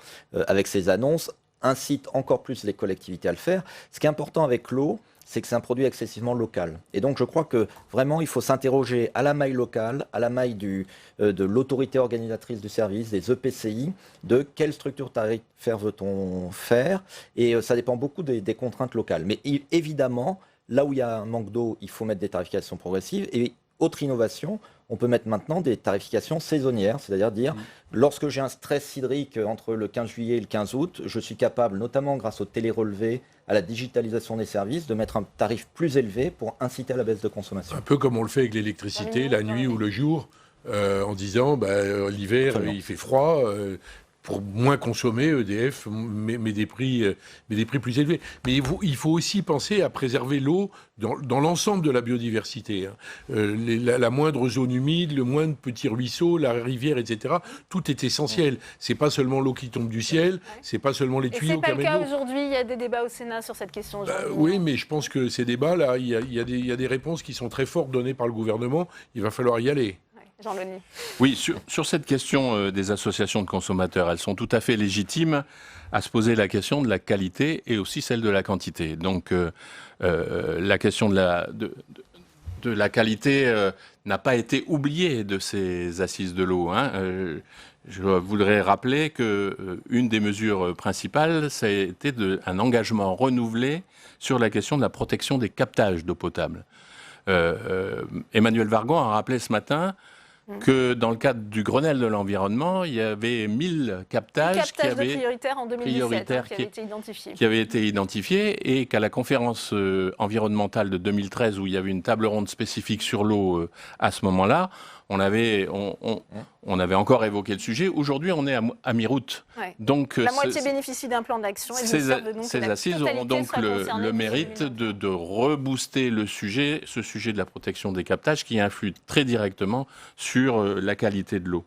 avec ses annonces, incite encore plus les collectivités à le faire. Ce qui est important avec l'eau, c'est que c'est un produit excessivement local. Et donc je crois que vraiment il faut s'interroger à la maille locale, à la maille de l'autorité organisatrice du service, des EPCI, de quelle structure tarifaire veut-on faire. Et ça dépend beaucoup des contraintes locales. Mais évidemment, là où il y a un manque d'eau, il faut mettre des tarifications progressives. Et autre innovation, on peut mettre maintenant des tarifications saisonnières, c'est-à-dire dire, lorsque j'ai un stress hydrique entre le 15 juillet et le 15 août, je suis capable, notamment grâce au télérelevé, à la digitalisation des services, de mettre un tarif plus élevé pour inciter à la baisse de consommation. Un peu comme on le fait avec l'électricité, la nuit ou le jour, en disant, l'hiver, il fait froid, pour moins consommer, EDF met des prix plus élevés. Mais il faut aussi penser à préserver l'eau dans l'ensemble de la biodiversité. La moindre zone humide, le moindre petit ruisseau, la rivière, etc. Tout est essentiel. C'est pas seulement l'eau qui tombe du ciel, c'est pas seulement les tuyaux. Et c'est pas le cas aujourd'hui. Il y a des débats au Sénat sur cette question. Oui, mais je pense que ces débats-là, il y a des réponses qui sont très fortes données par le gouvernement. Il va falloir y aller. Jean Launy. Oui, sur cette question des associations de consommateurs, elles sont tout à fait légitimes à se poser la question de la qualité et aussi celle de la quantité. Donc la question de la qualité n'a pas été oubliée de ces assises de l'eau. Je voudrais rappeler qu'une des mesures principales, ça a été un engagement renouvelé sur la question de la protection des captages d'eau potable. Emmanuel Vargon a rappelé ce matin que dans le cadre du Grenelle de l'environnement, il y avait 1000 captages prioritaires en 2017 qui avaient été identifiés et qu'à la conférence environnementale de 2013 où il y avait une table ronde spécifique sur l'eau à ce moment-là, on avait encore évoqué le sujet. Aujourd'hui, on est à mi-route. Ouais. Donc, la moitié bénéficie d'un plan d'action. Ces assises auront donc le mérite de rebooster ce sujet de la protection des captages qui influe très directement sur la qualité de l'eau.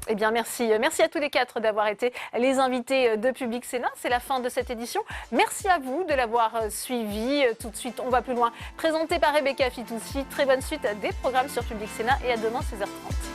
Eh bien, merci à tous les quatre d'avoir été les invités de Public Sénat. C'est la fin de cette édition. Merci à vous de l'avoir suivi. Tout de suite, on va plus loin. Présenté par Rebecca Fitoussi. Très bonne suite des programmes sur Public Sénat et à demain 16h30.